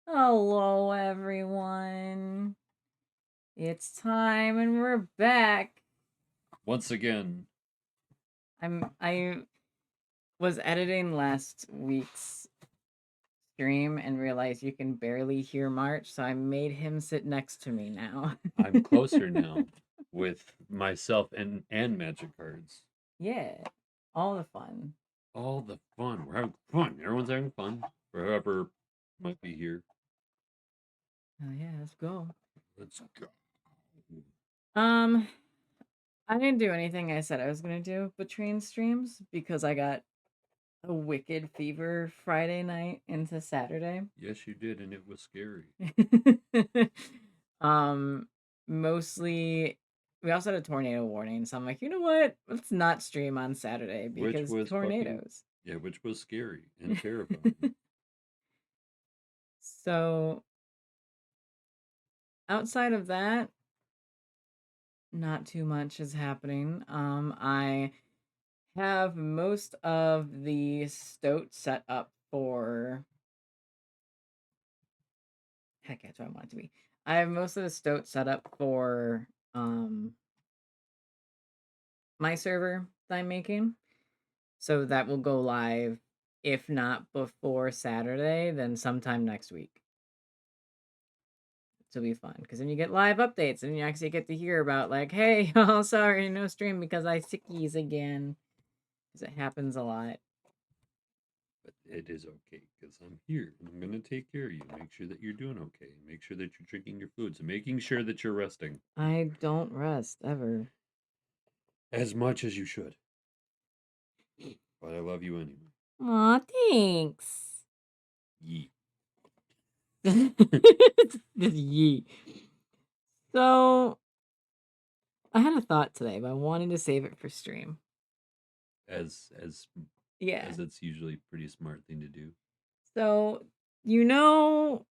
Hello, everyone. It's time, and we're back. Once again. I was editing last week's stream and realized you can barely hear March, so I made him sit next to me now. I'm closer now with myself and magic cards. Yeah, all the fun. All the fun. We're having fun. Everyone's having fun. For whoever might be here. Oh yeah, let's go. Let's go. Um, I didn't do anything I said I was gonna do between streams because I got a wicked fever Friday night into Saturday. Yes, you did, and it was scary. um, Mostly we also had a tornado warning, so I'm like, you know what? Let's not stream on Saturday Which because was fucking tornadoes. which was scary and terrifying. So outside of that, not too much is happening. I have most of the stoat set up for heck, that's what I want it to be. I have most of the stoat set up for my server that I'm making. So that will go live, if not before Saturday, then sometime next week. It'll be fun because then you get live updates and you actually get to hear about like, hey, oh sorry, no stream because I sickies again. Because it happens a lot. But it is okay because I'm here and I'm gonna take care of you. Make sure that you're doing okay. Make sure that you're drinking your foods and making sure that you're resting I don't rest ever. as much as you should. But I love you anyway. Aw, thanks. Yeet. Just yee. So I had a thought today, but I wanted to save it for stream. As as Yeah. as it's usually a pretty smart thing to do. So, you know,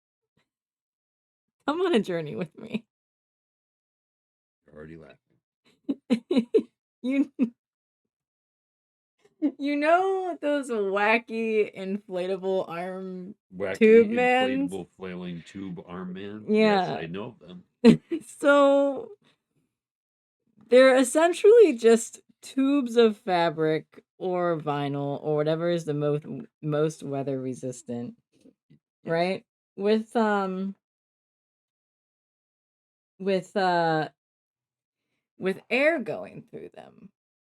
come on a journey with me. You're already laughing. you you know those wacky inflatable arm tube Wacky, mans? inflatable, flailing tube arm man. Yes, Yeah. I know them. So they're essentially just tubes of fabric or vinyl or whatever is the most weather resistant, Yes, right? With with uh with air going through them,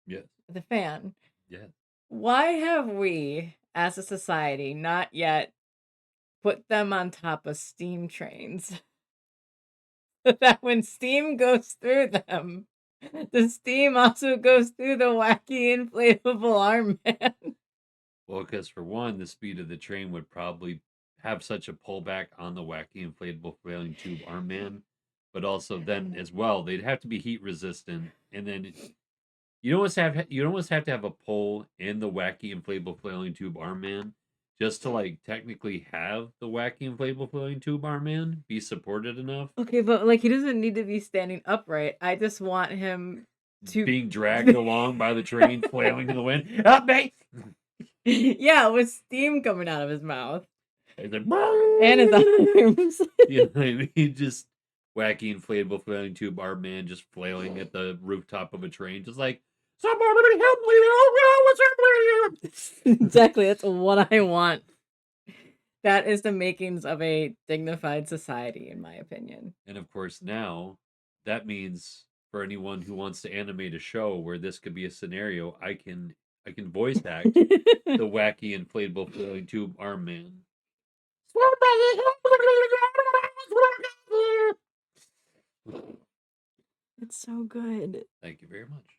yes, the fan. yes. Why have we, as a society, not yet put them on top of steam trains so that when steam goes through them, the steam also goes through the wacky inflatable arm man? Well, because for one, the speed of the train would probably have such a pullback on the wacky, inflatable, flailing tube arm man, but also then as well, they'd have to be heat resistant, and then you'd almost have to have a pole in the wacky, inflatable, flailing tube arm man just to like technically have the wacky, inflatable, flailing tube arm man be supported enough. Okay, but like he doesn't need to be standing upright. I just want him to Being dragged along by the train, flailing in the wind. Help me! yeah, with steam coming out of his mouth And then, and his arms. you know what I mean? Just wacky, inflatable, flailing tube arm man just flailing at the rooftop of a train, just like, somebody help me! Oh, what's happening? Exactly, that's what I want. That is the makings of a dignified society, in my opinion. And of course, now that means for anyone who wants to animate a show where this could be a scenario, I can voice act the wacky, inflatable, flailing tube arm man. It's so good. Thank you very much.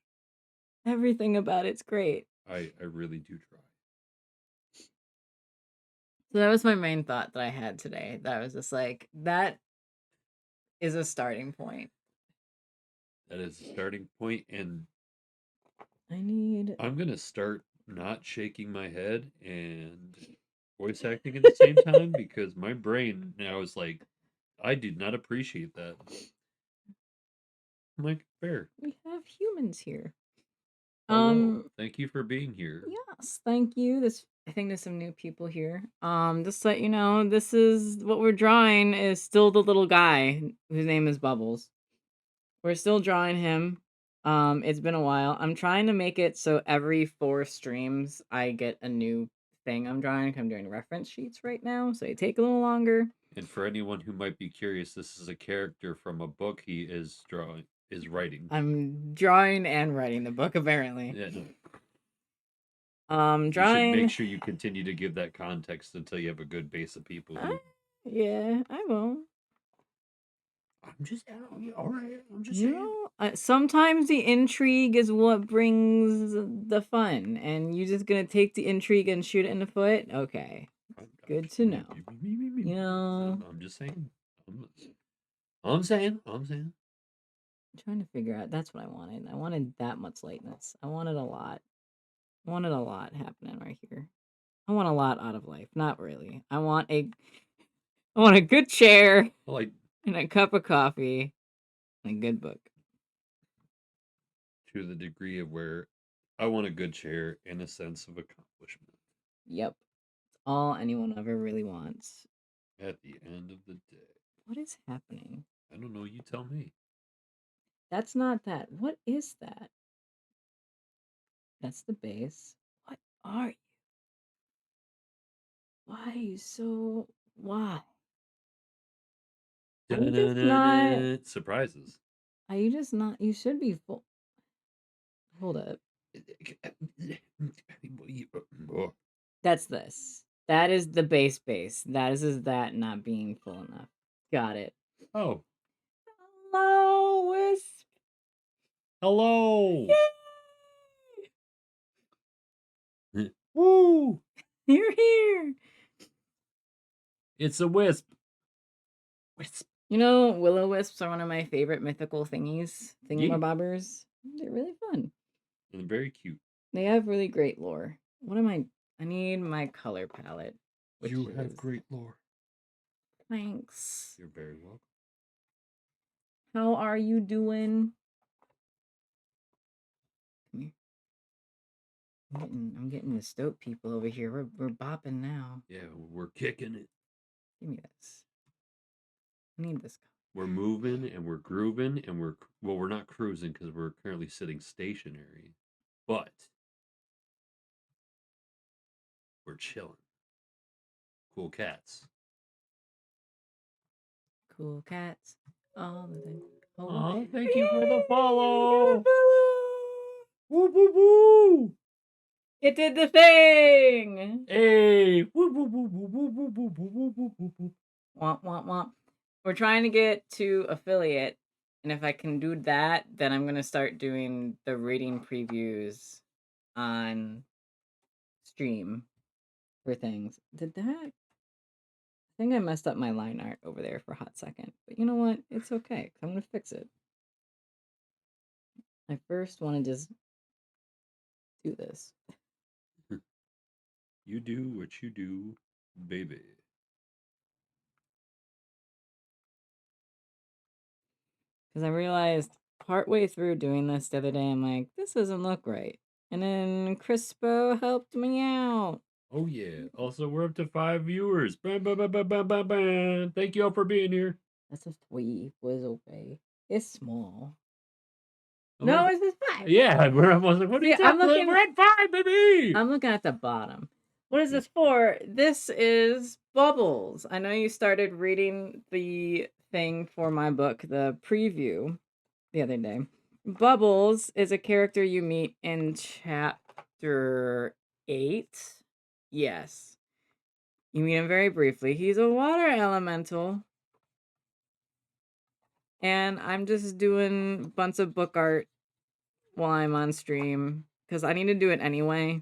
Everything about it's great. I really do try. So that was my main thought that I had today. That was just like that is a starting point. That is a starting point, and I need I'm gonna start not shaking my head and voice acting at the same time because my brain now is like, I did not appreciate that. I'm like, fair. we have humans here. Hello. Thank you for being here. Yes, thank you. This I think there's some new people here. Just to let you know, this is what we're drawing is still the little guy whose name is Bubbles. We're still drawing him. It's been a while. I'm trying to make it so every 4 streams I get a new thing I'm drawing. I'm doing reference sheets right now, so they take a little longer. And for anyone who might be curious, this is a character from a book he is writing. I'm drawing and writing the book apparently. Yeah, no. You should make Drawing. sure you continue to give that context until you have a good base of people who. Yeah, I will. I'm just all right. I'm just You saying. know, sometimes the intrigue is what brings the fun, and you just gonna take the intrigue and shoot it in the foot? Okay, good to know. You know, I'm just saying. I'm saying. I'm trying to figure out. That's what I wanted. I wanted that much lightness. I wanted a lot. I wanted a lot happening right here. I want a lot out of life. Not really. I want a good chair Like and a cup of coffee and a good book. to the degree of where I want a good chair and a sense of accomplishment. Yep. It's all anyone ever really wants. At the end of the day. What is happening? I don't know, you tell me. That's not that. What is that? That's the base. What are you? Why are you so. Why? Are you just not. Surprises. Are you just not. You should be full. Hold up. That's this. That is the base. That is that not being full enough. Got it. Oh. Hello, Wisp. Hello. Yay! Woo! You're here. It's a wisp. Wisp. You know, willow wisps are one of my favorite mythical thingies. Yeah. Thingamabobbers. They're really fun. And very cute. They have really great lore. What am I? I need my color palette. You have great lore. Thanks. You're very welcome. How are you doing? Come here. I'm getting the stoat people over here. We're bopping now. Yeah, we're kicking it. Give me this. I need this. We're moving and we're grooving and we're not cruising because we're currently sitting stationary, but we're chilling. Cool cats. Cool cats. All of them. Oh, thank you for the follow. Woo woo woo! It did the thing. Hey! Woo woo woo woo woo woo woo woo woo woo woo. Womp womp womp. We're trying to get to affiliate, and if I can do that, then I'm gonna start doing the reading previews on stream for things. Did that? I think I messed up my line art over there for a hot second, but you know what? It's okay. I'm gonna fix it. I first want to just do this. You do what you do, baby. Because I realized partway through doing this the other day, I'm like, this doesn't look right. And then Crispo helped me out. Oh yeah. Also, we're up to 5 viewers. Bam, bam, bam, bam, bam, bam, bam. Thank you all for being here. That's a 3 was okay. It's small. Oh, No, it's just 5. yeah, we're almost like, what are you talking about? We're at 5, baby. I'm looking at the bottom. What is this for? This is Bubbles. I know you started reading the thing for my book, the preview, the other day. Bubbles is a character you meet in chapter 8. Yes. You meet him very briefly. He's a water elemental. And I'm just doing a bunch of book art while I'm on stream because I need to do it anyway.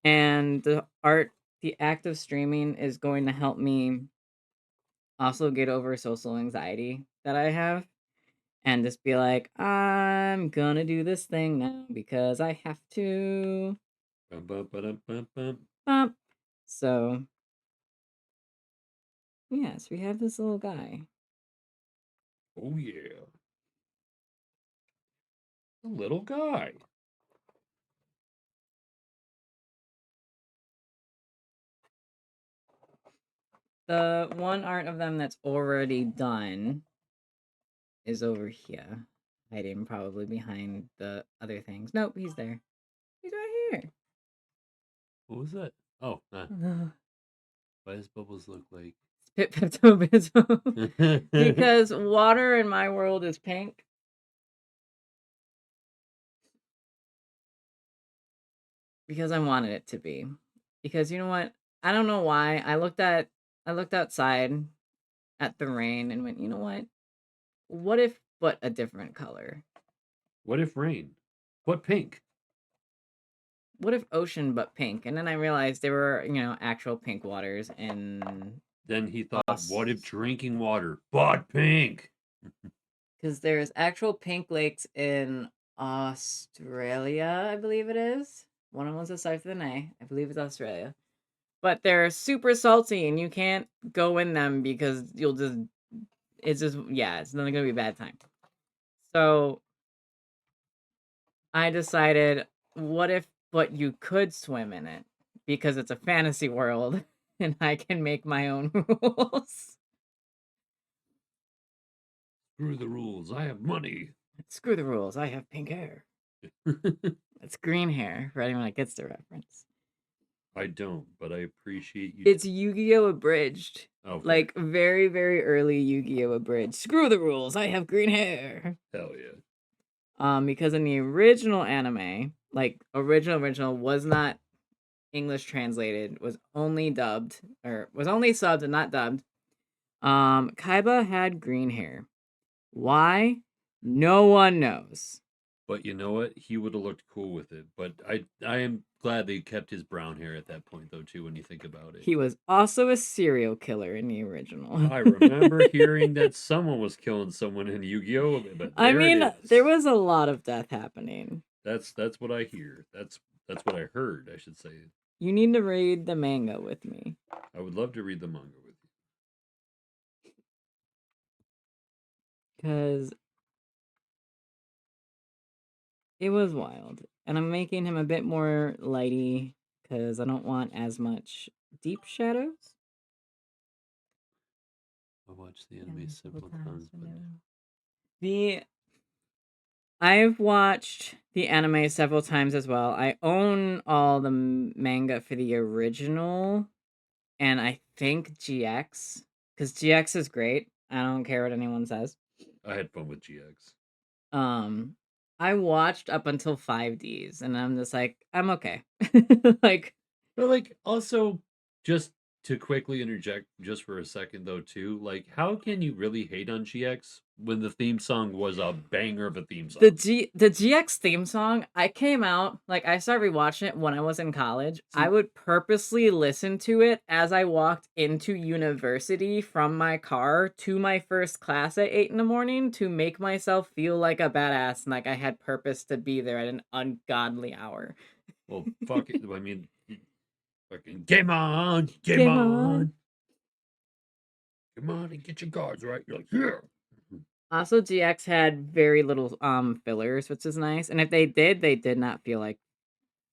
And the act of streaming is going to help me also get over social anxiety that I have and just be like, I'm gonna do this thing now because I have to. Bum, bum, ba-dum, bum, bum. Bump. So, yes, we have this little guy. Oh yeah. A little guy. The one art of them that's already done is over here, hiding probably behind the other things. Nope, he's there. He's right here. What was that? Oh, No. why does Bubbles look like? Pip Pepto because water in my world is pink. Because I wanted it to be. Because you know what? I don't know why. I looked outside at the rain and went, you know what? What if but a different color? What if rain? What pink? What if ocean but pink? And then I realized there were, actual pink waters in Then he thought, what if Aus drinking water but pink? because there's actual pink lakes in Australia, I believe it is. One of them's a start with an A. I believe it's Australia. But they're super salty and you can't go in them because it's not gonna be a bad time. So I decided, what if but you could swim in it? Because it's a fantasy world and I can make my own rules. Screw the rules. I have money. Screw the rules. I have pink hair. It's green hair for anyone that gets the reference. I don't, but I appreciate you. It's Yu-Gi-Oh! Abridged. Oh, like very, very early Yu-Gi-Oh! Abridged. Screw the rules. I have green hair. Hell yeah. Because in the original anime, like original was not English translated, was only dubbed or was only subbed and not dubbed. Kaiba had green hair. Why? No one knows. But you know what? He would have looked cool with it. But I am glad they kept his brown hair at that point though too when you think about it. He was also a serial killer in the original. I remember hearing that someone was killing someone in Yu-Gi-Oh! But I there mean, it is. there was a lot of death happening. That's what I hear. That's what I heard, I should say. You need to read the manga with me. I would love to read the manga with you. Because it was wild. And I'm making him a bit more lighty because I don't want as much deep shadows. I watched the anime several times, but I've watched the anime several times as well. I own all the manga for the original, and I think GX, because GX is great. I don't care what anyone says. I had fun with GX. I watched up until 5Ds, and I'm just like, I'm okay. Like, but like also just to quickly interject just for a second though too, like how can you really hate on GX when the theme song was a banger of a theme song? the GX theme song, I started rewatching it when I was in college. I would purposely listen to it as I walked into university from my car to my first class at 8 in the morning to make myself feel like a badass and like I had purpose to be there at an ungodly hour. Well, fuck it. I mean, fucking game on, Game on. come on and get your guards right. You're like, yeah. Also, GX had very little fillers, which is nice. And if they did not feel like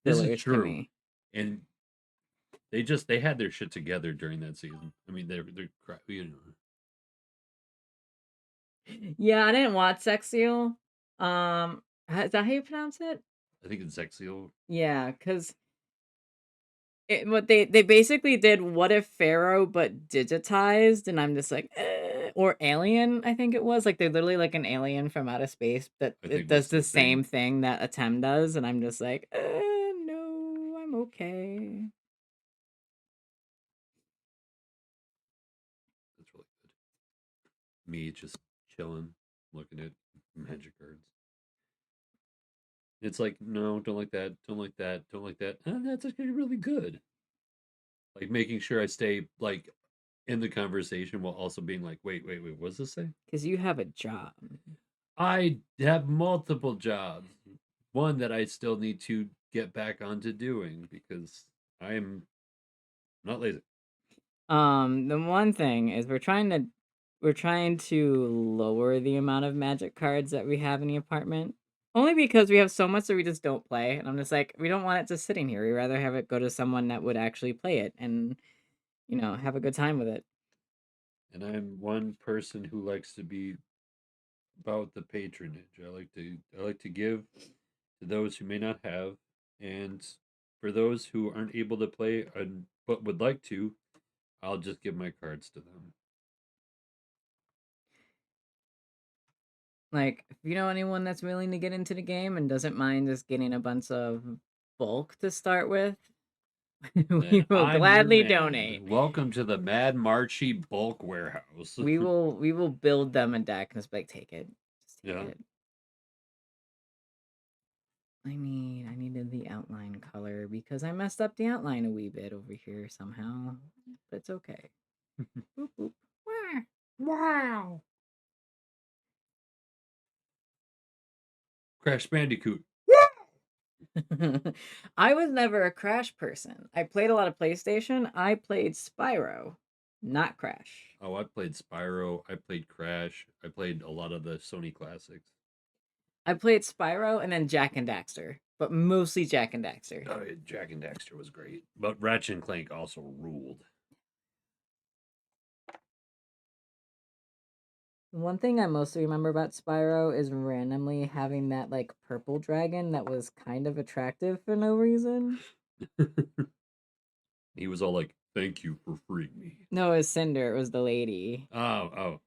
This fillers is true. to me. And they had their shit together during that season. I mean, they're crap, you know. Yeah, I didn't watch Sex Seal. Is that how you pronounce it? I think it's Zexio. Yeah, because what they basically did What If Pharaoh but digitized, and I'm just like, or Alien, I think it was. Like they're literally like an alien from outer space that it does the same thing that Atem does, and I'm just like, no, I'm okay. That's really good. Me just chilling, looking at magic cards. It's like, no, don't like that, don't like that, don't like that. That's actually really good. Like making sure I stay like in the conversation while also being like, wait, what does this say? Because you have a job. I have multiple jobs. One that I still need to get back onto doing because I'm not lazy. The one thing is we're trying to lower the amount of magic cards that we have in the apartment. Only because we have so much that we just don't play. And I'm just like, we don't want it just sitting here. We'd rather have it go to someone that would actually play it and, have a good time with it. And I'm one person who likes to be about the patronage. I like to give to those who may not have, and for those who aren't able to play and but would like to, I'll just give my cards to them. Like, if you know anyone that's willing to get into the game and doesn't mind just getting a bunch of bulk to start with, Then we will I'm your gladly man. donate. Welcome to the Mad Marchy Bulk Warehouse. We will build them a deck and just be like, take it. Just take Yeah. it. I needed the outline color because I messed up the outline a wee bit over here somehow. But it's okay. Boop boop. Wah. Wow. Crash Bandicoot. I was never a Crash person. I played a lot of PlayStation. I played Spyro, not Crash. Oh, I played Spyro. I played Crash. I played a lot of the Sony classics. I played Spyro and then Jack and Daxter, but mostly Jack and Daxter. Oh, yeah, Jack and Daxter was great, but Ratchet and Clank also ruled. One thing I mostly remember about Spyro is randomly having that like purple dragon that was kind of attractive for no reason. He was all like, "Thank you for freeing me." No, it was Cinder. It was the lady. Oh, oh,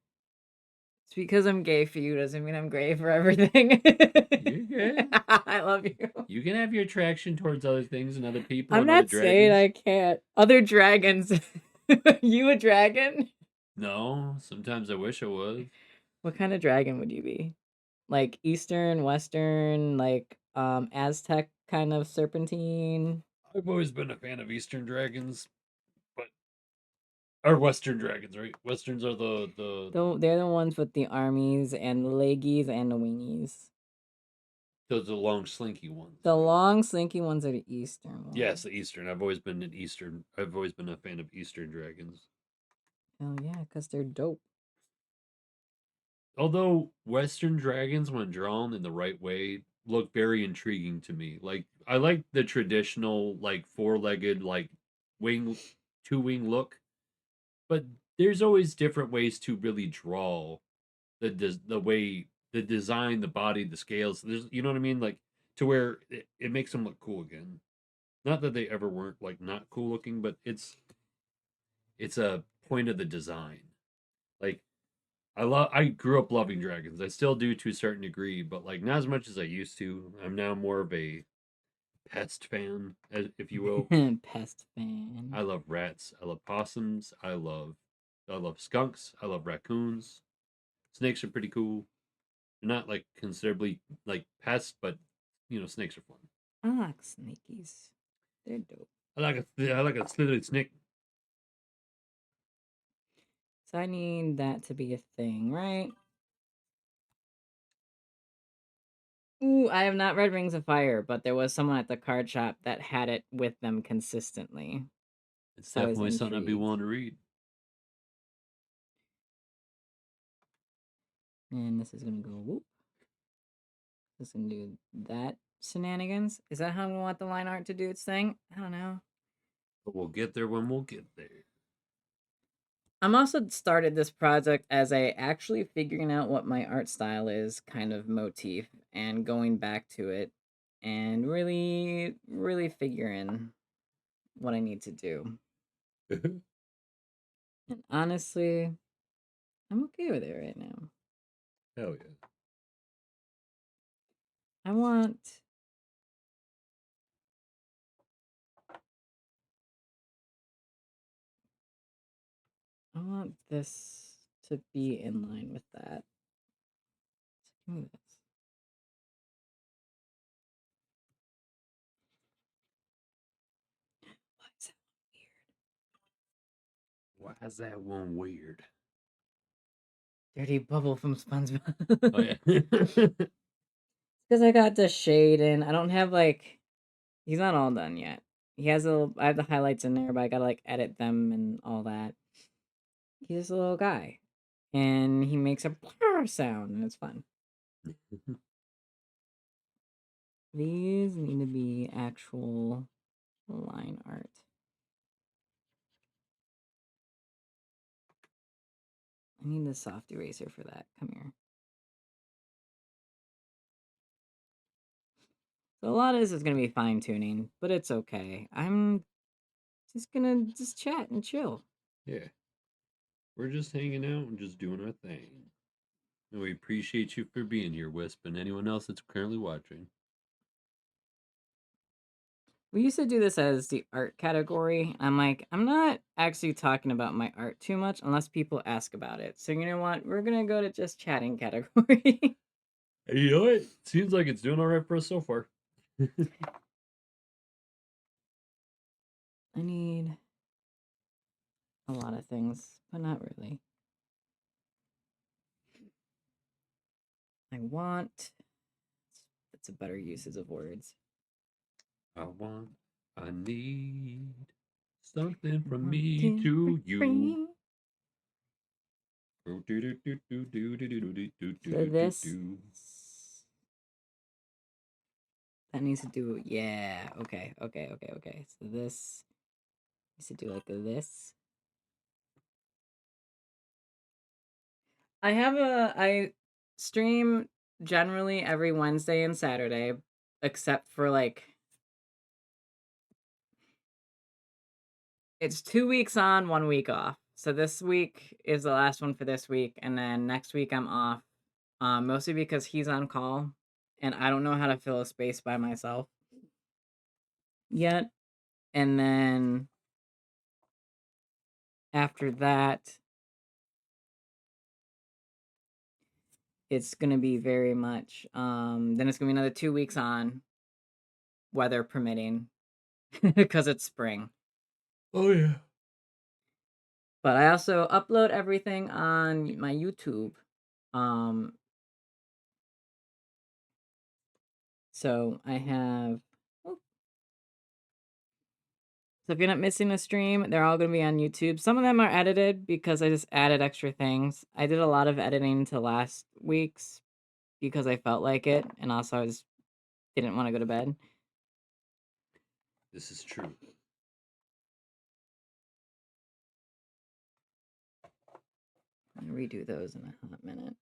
It's because I'm gay for you doesn't mean I'm gay for everything. you're good. I love you. You can have your attraction towards other things and other people I'm and other not saying dragons. I can't. Other dragons. You a dragon? No, sometimes I wish I was. What kind of dragon would you be? Like Eastern, Western, like Aztec kind of serpentine? I've always been a fan of Eastern dragons, but or Western dragons, right? Westerns are They're the ones with the armies and the leggies and the wingies. those are long slinky ones, The right? long, slinky ones are the Eastern Yes, ones. the Eastern. I've always been an Eastern. I've always been a fan of Eastern dragons. Oh yeah, because they're dope. Although Western dragons, when drawn in the right way, look very intriguing to me. Like I like the traditional, like four-legged, like wing, two-wing look, but there's always different ways to really draw the way the design, the body, the scales. There's you know what I mean, like to where it makes them look cool again. Not that they ever weren't like not cool looking, but it's a point of the design. Like I grew up loving dragons. I still do to a certain degree, but like not as much as I used to. I'm now more of a pest fan, if you will. Pest fan. I love rats. I love possums. I love skunks. I love raccoons. Snakes are pretty cool. They're not like considerably like pests, but snakes are fun. I like snakies. They're dope. I like a slithered snake. So I need that to be a thing, right? Ooh, I have not read Rings of Fire, but there was someone at the card shop that had it with them consistently. It's So I was definitely something I'd be intrigued. willing to read. And this is gonna go whoop. This is gonna do that shenanigans. Is that how we want the line art to do its thing? I don't know. But we'll get there when we'll get there. I'm also started this project as a actually figuring out what my art style is kind of motif and going back to it and really, really figuring what I need to do. And honestly, I'm okay with it right now. Hell yeah. I want I want this to be in line with that. So give me this. Why is that Why is that one weird? weird? Dirty bubble from Oh SpongeBob. yeah. Because I got the shade and I don't have like he's not all done yet. He has I have the highlights in there, but I gotta like edit them and all that. He's a little guy. And he makes a sound and it's fun. These need to be actual line art. I need the soft eraser for that. Come here. So a lot of this is going to be fine tuning, but it's okay. I'm just going to just chat and chill. Yeah. We're just hanging out and just doing our thing. And we appreciate you for being here, Wisp, and anyone else that's currently watching. We used to do this as the art category. I'm like, I'm not actually talking about my art too much unless people ask about it. So you know what? We're going to go to just chatting category. Hey, you know what? Seems like it's doing all right for us so far. I need a lot of things, but not really. I want. That's a better uses of words. I need something from me Wanting to for you. free. So So this. That needs to do. Yeah. Okay. So this needs to do like this. I stream generally every Wednesday and Saturday, except for like it's 2 weeks on, 1 week off. So this week is the last one for this week, and then next week I'm off. Mostly because he's on call, and I don't know how to fill a space by myself yet. And then after that, it's gonna be very much. Then it's gonna be another 2 weeks on, weather permitting, because it's spring. Oh yeah. But I also upload everything on my YouTube. Um, so I have. Oh, so if you're not missing a stream, they're all gonna be on YouTube. Some of them are edited because I just added extra things. I did a lot of editing to last week's because I felt like it, and also I just didn't want to go to bed. This is true. I'm gonna redo those in a hot minute.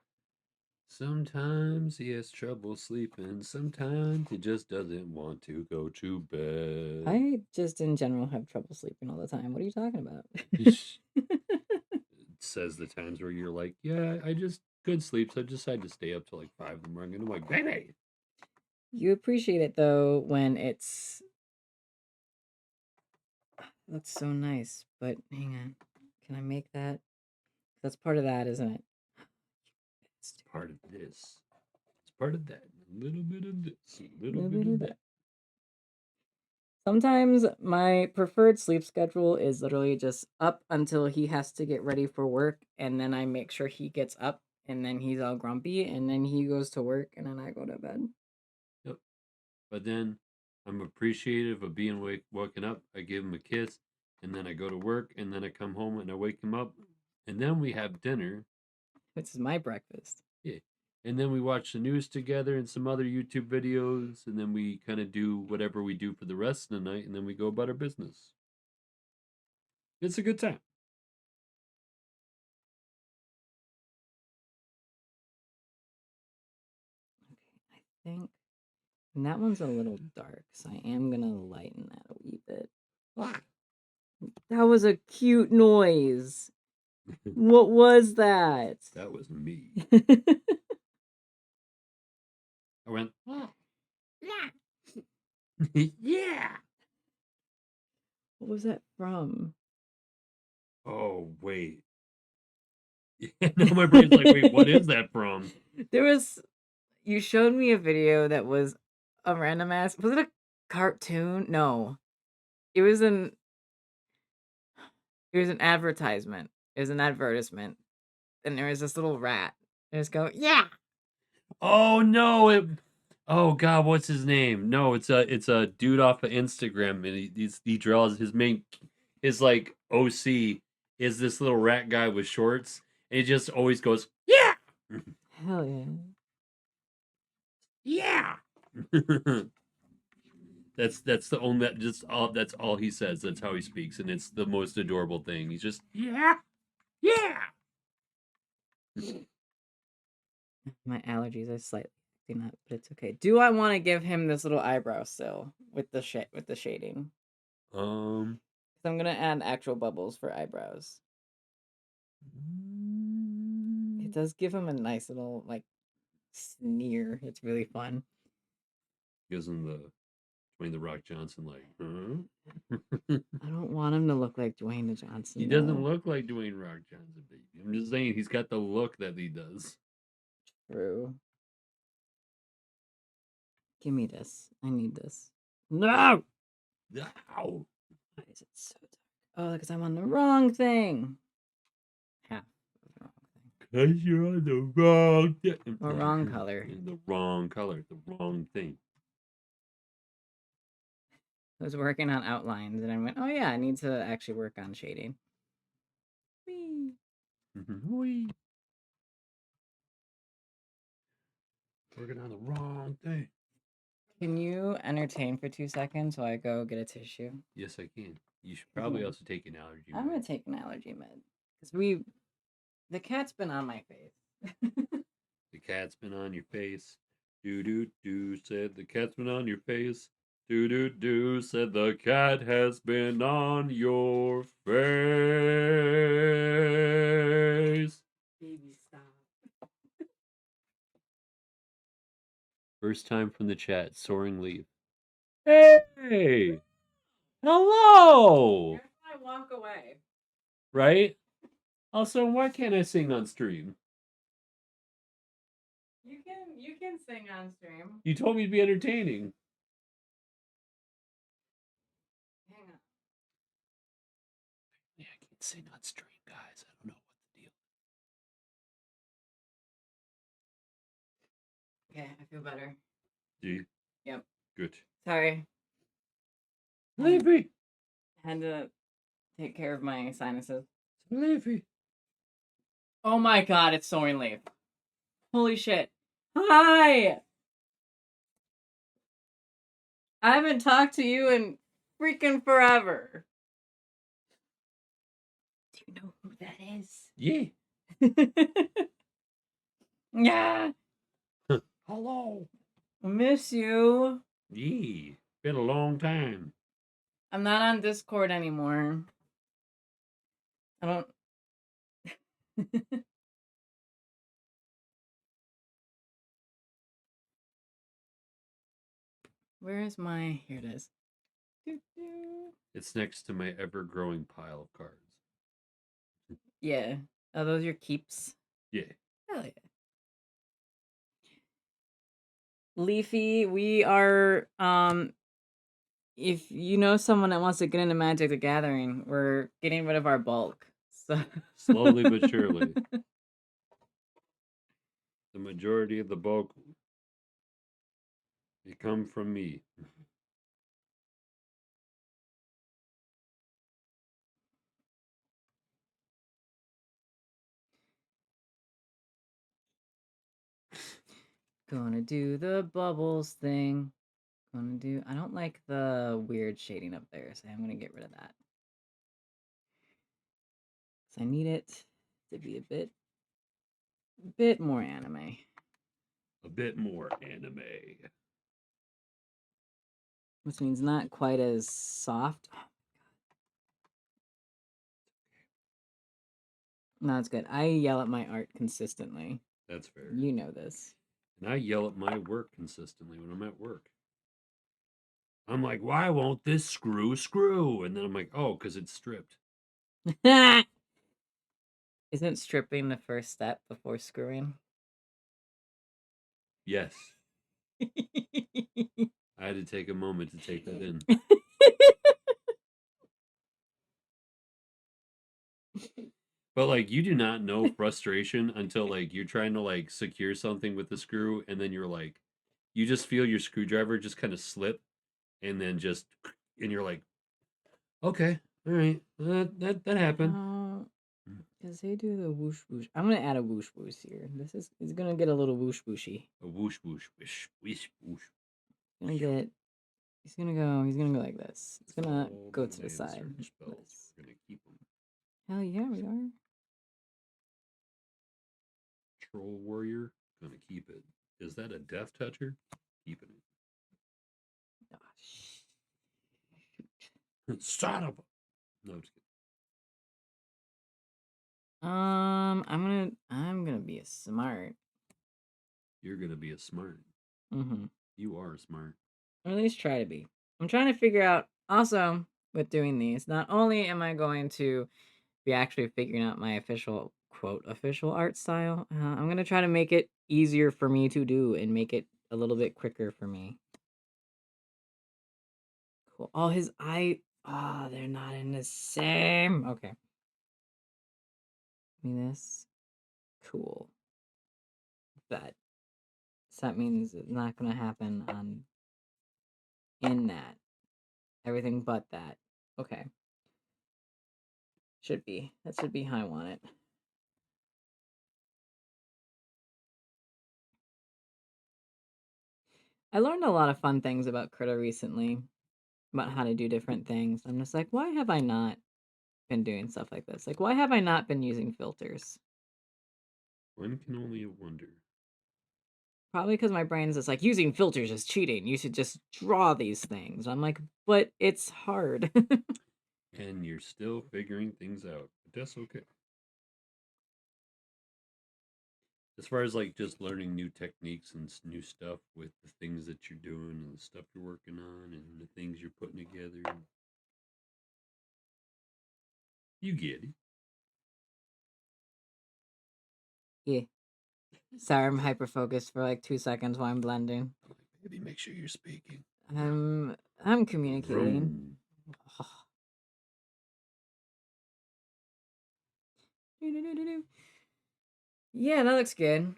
Sometimes he has trouble sleeping. Sometimes he just doesn't want to go to bed. I just in general have trouble sleeping all the time. What are you talking about? It says the times where you're like, yeah, I just good sleep, so I decide to stay up till like 5 in the morning. And I'm like, baby. You appreciate it though when it's that's so nice. But hang on. Can I make that? That's part of that, isn't it? It's part of this. It's part of that. A little bit of this. A little Little bit bit of of that. that. Sometimes my preferred sleep schedule is literally just up until he has to get ready for work, and then I make sure he gets up, and then he's all grumpy, and then he goes to work, and then I go to bed. Yep. But then I'm appreciative of being woken up. I give him a kiss, and then I go to work, and then I come home and I wake him up, and then we have dinner. This is my breakfast. Yeah. And then we watch the news together and some other YouTube videos, and then we kind of do whatever we do for the rest of the night, and then we go about our business. It's a good time. Okay, I think. And that one's a little dark, so I am gonna lighten that a wee bit. That was a cute noise. What was that? That was me. I went, oh, yeah. Yeah. What was that from? Oh, wait. Yeah, no, my brain's like, wait, what is that from? There was you showed me a video that was a random ass. Was it a cartoon? No. It was an advertisement. It was an advertisement. And there was this little rat. And it's going, yeah. Oh no, oh god, what's his name? No, it's a dude off of Instagram, and he draws his like OC is this little rat guy with shorts, and he just always goes, yeah. Hell yeah. Yeah. That's the only that's all he says. That's how he speaks, and it's the most adorable thing. He's just, yeah. Yeah. My allergies are slightly acting up, but it's okay. Do I want to give him this little eyebrow still with the shading? Um, So I'm gonna add actual bubbles for eyebrows. It does give him a nice little like sneer. It's really fun. gives him the Dwayne the Rock Johnson, like, huh? I don't want him to look like Dwayne Johnson. He doesn't look like Dwayne Rock Johnson, baby. I'm just saying he's got the look that he does. True. Give me this. I need this. No! Ow! Why is it so dark? Oh, because I'm on the wrong thing. Half of the wrong thing. Because you're on the wrong Or wrong color. The wrong color. The wrong thing. I was working on outlines and I went, oh yeah, I need to actually work on shading. Whee! Whee! Working on the wrong thing. Can you entertain for 2 seconds while I go get a tissue? Yes, I can. You should probably also take an allergy I'm med. gonna take an allergy med. Because the cat's been on my face. The cat's been on your face. Do do do said the cat's been on your face. Do do do said the cat has been on your face. Baby, stop. First time from the chat, soaring leaf. Hey! Hello! If I walk away. Right? Also, why can't I sing on stream? You can sing on stream. You told me to be entertaining. Hang on. Yeah, I can't sing on stream, guys. I don't know what the deal. Okay, I feel better. Do you? Yep. Good. Sorry. Leafy! Had to take care of my sinuses. Leafy! Oh my god, it's Soaring Leaf. Holy shit. Hi! I haven't talked to you in freaking forever. Do you know who that is? Yeah. Yeah. Hello. I miss you. Yeah. Been a long time. I'm not on Discord anymore. I don't. Where is my. Here it is. It's next to my ever growing pile of cards. Yeah. Are those your keeps? Yeah. Hell yeah. Leafy, we are if you know someone that wants to get into Magic the Gathering, we're getting rid of our bulk. So Slowly but surely. The majority of the bulk they come from me. Gonna do the bubbles thing. I don't like the weird shading up there, so I'm gonna get rid of that. So I need it to be a bit more anime. A bit more anime. Which means not quite as soft. No, it's good. I yell at my art consistently. That's fair. You know this. And I yell at my work consistently when I'm at work. I'm like, why won't this screw? And then I'm like, oh, because it's stripped. Isn't stripping the first step before screwing? Yes. I had to take a moment to take that in. But like you do not know frustration until like you're trying to like secure something with the screw and then you're like you just feel your screwdriver just kind of slip and then just and you're like okay, all right. That happened. Because they do the whoosh whoosh. I'm gonna add a whoosh whoosh here. It's gonna get a little whoosh whooshy. A whoosh whoosh whoosh whoosh whoosh. He's gonna go like this. It's gonna go to the side. We're gonna keep them. Hell yeah, we are. troll warrior. Gonna keep it. Is that a death toucher? Keeping Oh, shoot. it. Son of a. No, just kidding. I'm gonna be a smart. You're gonna be a smart. Mm-hmm. You are smart. Or at least try to be. I'm trying to figure out also with doing these, not only am I going to be actually figuring out my official quote official art style, I'm gonna try to make it easier for me to do and make it a little bit quicker for me. Cool. Oh, his eye. Ah, they're not in the same. Okay. I mean this. Cool. But so that means it's not gonna happen on in that. Everything but that. Okay. Should be. That should be how I want it. I learned a lot of fun things about Krita recently, about how to do different things. I'm just like, why have I not been doing stuff like this? Like, why have I not been using filters? One can only wonder. Probably because my brain's just like, using filters is cheating. You should just draw these things. I'm like, but it's hard. And you're still figuring things out. But that's okay. As far as like just learning new techniques and new stuff with the things that you're doing and the stuff you're working on and the things you're putting together, you get it. Yeah. Sorry, I'm hyper focused for like 2 seconds while I'm blending. Baby, make sure you're speaking. I'm communicating. Vroom. Yeah, that looks good.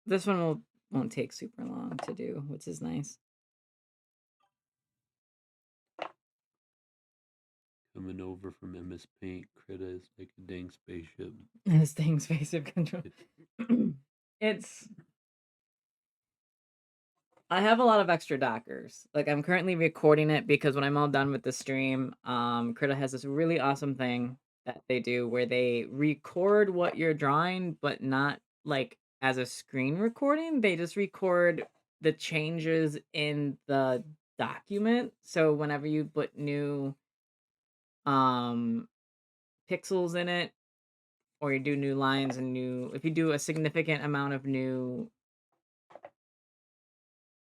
This one won't take super long to do, which is nice. Coming over from MS Paint, Krita is like a dang spaceship. This thing's basic control. It's I have a lot of extra Dockers. Like I'm currently recording it because when I'm all done with the stream, Krita has this really awesome thing that they do where they record what you're drawing, but not like as a screen recording. They just record the changes in the document. So whenever you put new um pixels in it, or you do new lines and new if you do a significant amount of new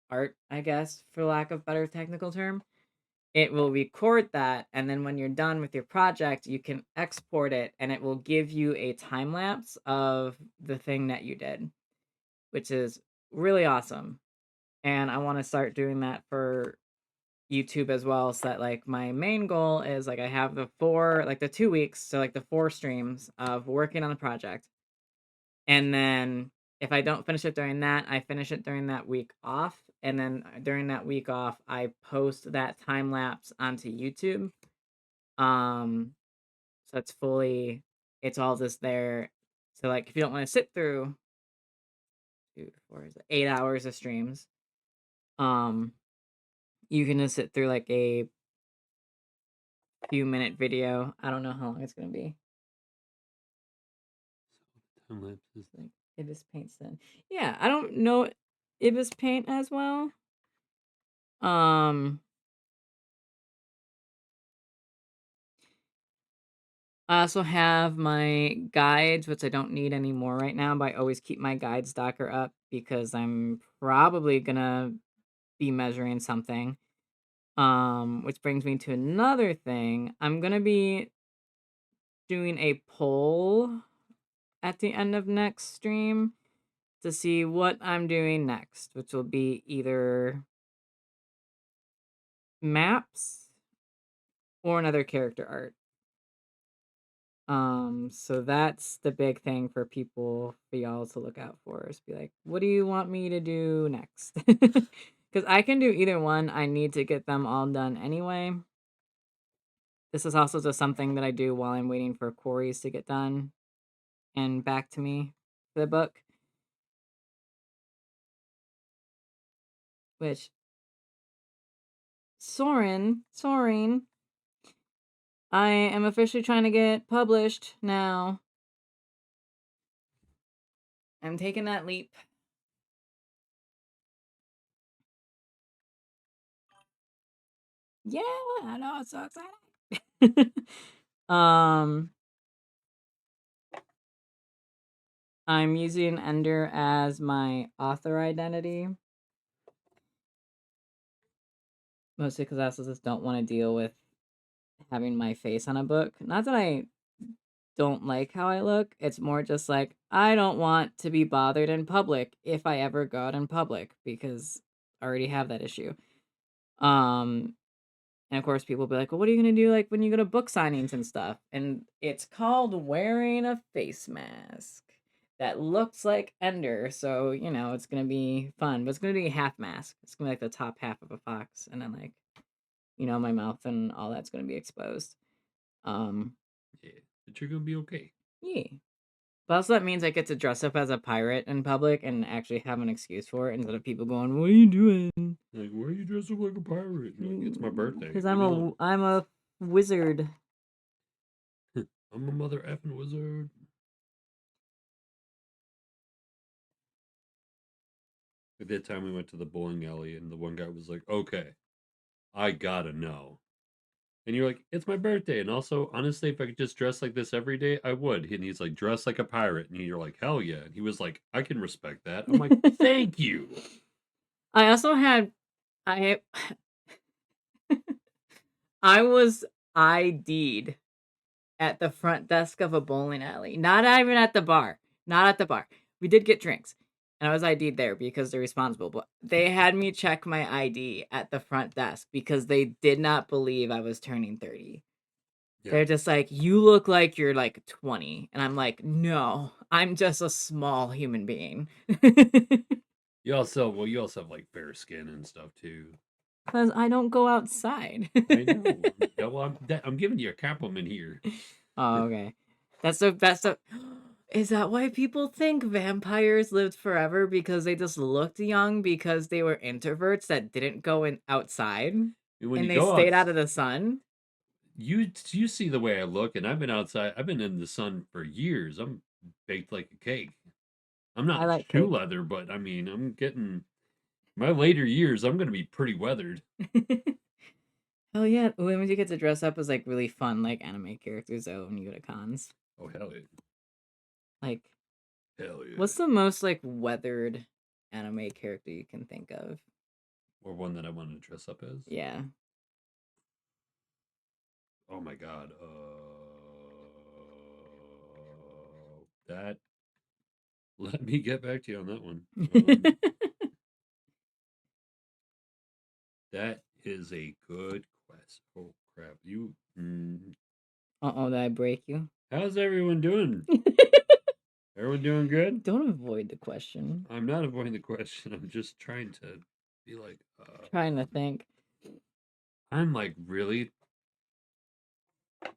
art, I guess, for lack of better technical term, it will record that, and then when you're done with your project, you can export it, and it will give you a time lapse of the thing that you did, which is really awesome. And I want to start doing that for YouTube as well, so that like my main goal is like I have the 2 weeks, so like the 4 streams of working on the project. And then if I don't finish it during that, I finish it during that week off. And then during that week off, I post that time lapse onto YouTube. Um, so it's all just there. So like if you don't want to sit through 8 hours of streams, um, you can just sit through like a few minute video. I don't know how long it's gonna be. Time lapses. Like Ibis Paint's then. Yeah, I don't know Ibis Paint as well. Um I also have my guides, which I don't need anymore right now, but I always keep my guides docker up because I'm probably gonna be measuring something. Which brings me to another thing. I'm gonna be doing a poll at the end of next stream to see what I'm doing next, which will be either maps or another character art. So that's the big thing for people for y'all to look out for is be like, what do you want me to do next? Because I can do either one. I need to get them all done anyway. This is also just something that I do while I'm waiting for queries to get done and back to me for the book. Which Soren, I am officially trying to get published now. I'm taking that leap. Yeah, I know, it's so exciting. um, I'm using Ender as my author identity. Mostly because I also just don't want to deal with having my face on a book. Not that I don't like how I look. It's more just like I don't want to be bothered in public if I ever go out in public because I already have that issue. And of course people will be like, "Well, what are you going to do like when you go to book signings and stuff?" And it's called wearing a face mask that looks like Ender, so, you know, it's going to be fun. But it's going to be a half mask. It's going to be like the top half of a fox and then like, you know, my mouth and all that's going to be exposed. Yeah, but you're gonna be okay. Yeah. But also that means I get to dress up as a pirate in public and actually have an excuse for it instead of people going, "What are you doing?" Like, why are you dressed up like a pirate? Like, it's my birthday. Because We don't. I'm a wizard. I'm a mother effing wizard. At that time, we went to the bowling alley, and the one guy was like, "Okay, I gotta know." And you're like, "It's my birthday, and also, honestly, if I could just dress like this every day, I would." And he's like, "Dress like a pirate," and you're like, "Hell yeah!" And he was like, "I can respect that." I'm like, "Thank you." I also had I I was ID'd at the front desk of a bowling alley. Not even at the bar. Not at the bar. We did get drinks. And I was ID'd there because they're responsible. But they had me check my ID at the front desk because they did not believe I was turning 30. Yeah. They're just like, "You look like you're like 20." And I'm like, "No, I'm just a small human being." You also have like fair skin and stuff too. Because I don't go outside. I know. Yeah, well, I'm giving you a compliment here. Oh, okay. That's the is that why people think vampires lived forever because they just looked young because they were introverts that didn't go in outside And when and you they go out, stayed out of the sun? you see the way I look, and I've been outside. I've been in the sun for years. I'm baked like a cake. I'm I not like shoe cake. leather, but I mean, I'm getting my later years. I'm gonna be pretty weathered. Oh yeah, when you get to dress up as like really fun like anime characters though when you go to cons. Oh hell yeah, Like hell yeah. what's the most like weathered anime character you can think of? Or one that I wanted to dress up as. Yeah. Oh my god. That. Let me get back to you on that one. That is a good quest. Oh crap! You. Uh-oh, did I break you? How's everyone doing? Everyone doing good? Don't avoid the question. I'm not avoiding the question. I'm just trying to be like. Trying to think. I'm like really.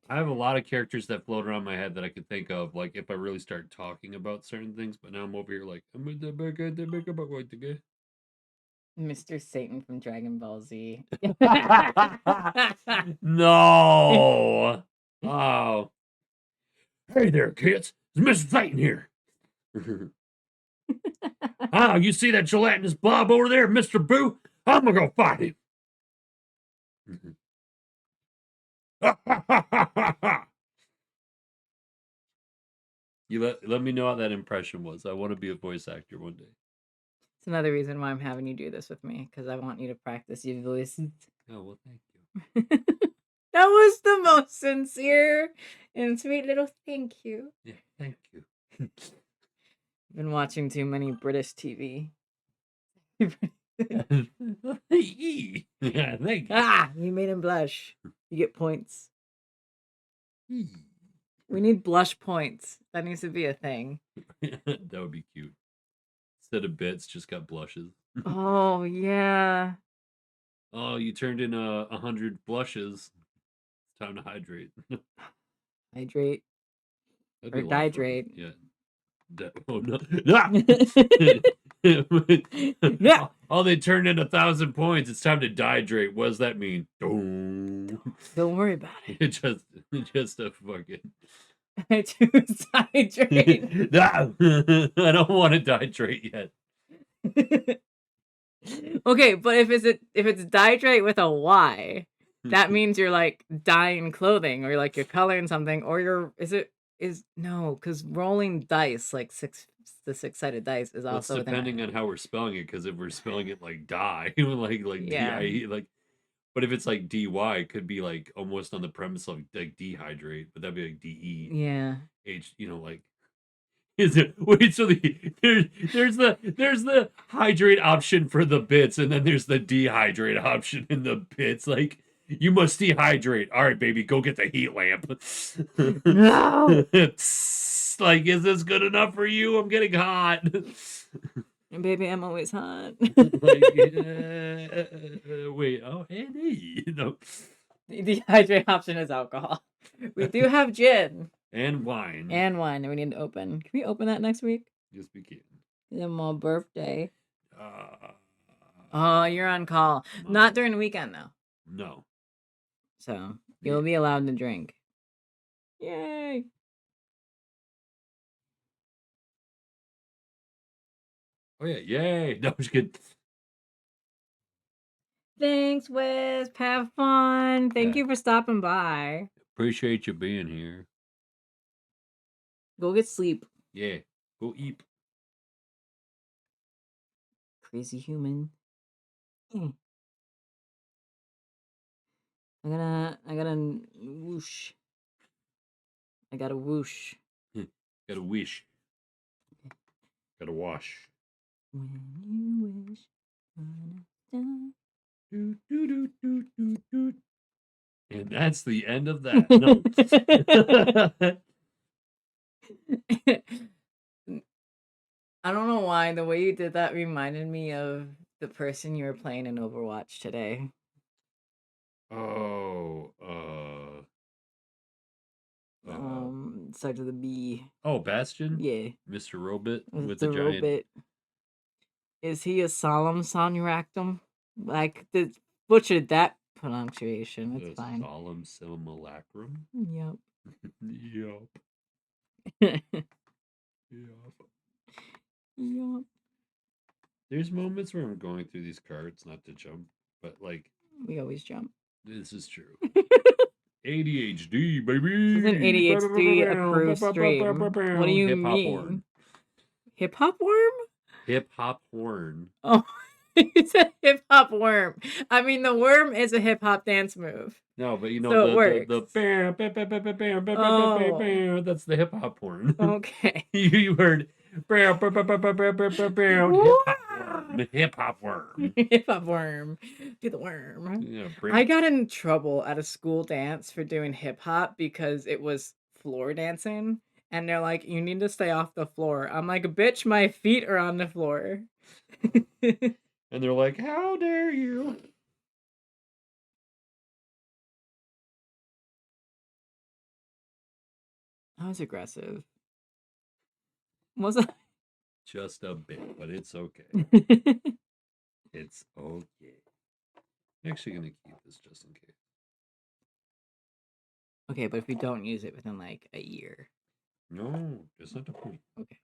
I have a lot of characters that float around my head that I could think of, like if I really start talking about certain things. But now I'm over here like I'm the big about what to get. Mr. Satan from Dragon Ball Z. No. Oh. Hey there, kids. It's Mr. Satan here. Oh, you see that gelatinous blob over there, Mr. Boo? I'm gonna go fight him. You let me know how that impression was. I want to be a voice actor one day. It's another reason why I'm having you do this with me, because I want you to practice your voices. Oh well, thank you. That was the most sincere and sweet little thank you. Yeah, thank you. Been watching too many British TV. Yeah, thank you. Ah, you made him blush. You get points. We need blush points. That needs to be a thing. That would be cute. Instead of bits, just got blushes. Oh yeah. Oh, you turned in 100 blushes. It's time to hydrate. Hydrate That'd be or a lot for dihydrate. yeah. Oh no! Yeah. Oh, they turned in 1,000 points. It's time to dihydrate. What does that mean? Don't worry about it. It just a fucking I choose hydrate. No, I don't want to dehydrate yet. Okay, but if it's dihydrate with a Y, that means you're like dyeing clothing or like you're coloring something or no, because rolling dice like the six-sided dice is Well, it's also within depending a on how we're spelling it, because if we're spelling it like die, like yeah. D-I-E, like, but if it's like D-Y, it could be like almost on the premise of like dehydrate, but that'd be like Yeah. D-E-H, like, is it, wait, so there's the hydrate option for the bits, and then there's the dehydrate option in the bits, like, you must dehydrate. All right, baby, go get the heat lamp. No. Like, is this good enough for you? I'm getting hot. And baby, I'm always hot. Like, wait, oh, Annie, The dehydrate option is alcohol. We do have gin and wine. and wine that we need to open. Can we open that next week? Yes, we can. It's my birthday. Uh, Oh, you're on call. Not during the weekend though. No. So you'll be allowed to drink. Yay! Oh yeah, yay! That was good. Thanks, Wisp. Have fun. Thank Yeah. you for stopping by. Appreciate you being here. Go get sleep. Yeah, go eat. Crazy human. I gotta whoosh. I gotta whoosh. Gotta wish. Gotta wash. When you wish on Do, do, do, do, do, do. And that's the end of that. No. I don't know why the way you did that reminded me of the person you were playing in Overwatch today. Oh, Starts with a B. oh, Bastion? Yeah. Mr. Robot with It's the a giant. robot. Is he a solemn sonuractum? Like, butchered that pronunciation. It's The fine. solemn simulacrum? Yep. Yup. Yup. Yep. There's moments where I'm going through these cards, not to jump, but like, We always jump. this is true. ADHD, baby. This is an ADHD approved stream. What do you Hip-hop mean? horn. Hip hop worm? Hip hop horn. Oh, it's a hip hop worm. I mean, the worm is a hip hop dance move. No, but you know, So it the works. the that's the hip hop horn. Okay. You heard hip hop worm. Hip hop worm. Do the worm. Yeah, I got in trouble at a school dance for doing hip hop because it was floor dancing. And they're like, you need to stay off the floor. I'm like, bitch, my feet are on the floor. And they're like, how dare you? I was aggressive. Was I? Just a bit, but it's okay. It's okay. I'm actually gonna keep this just in case. Okay, but if we don't use it within like a year. No, that's not the point. Okay.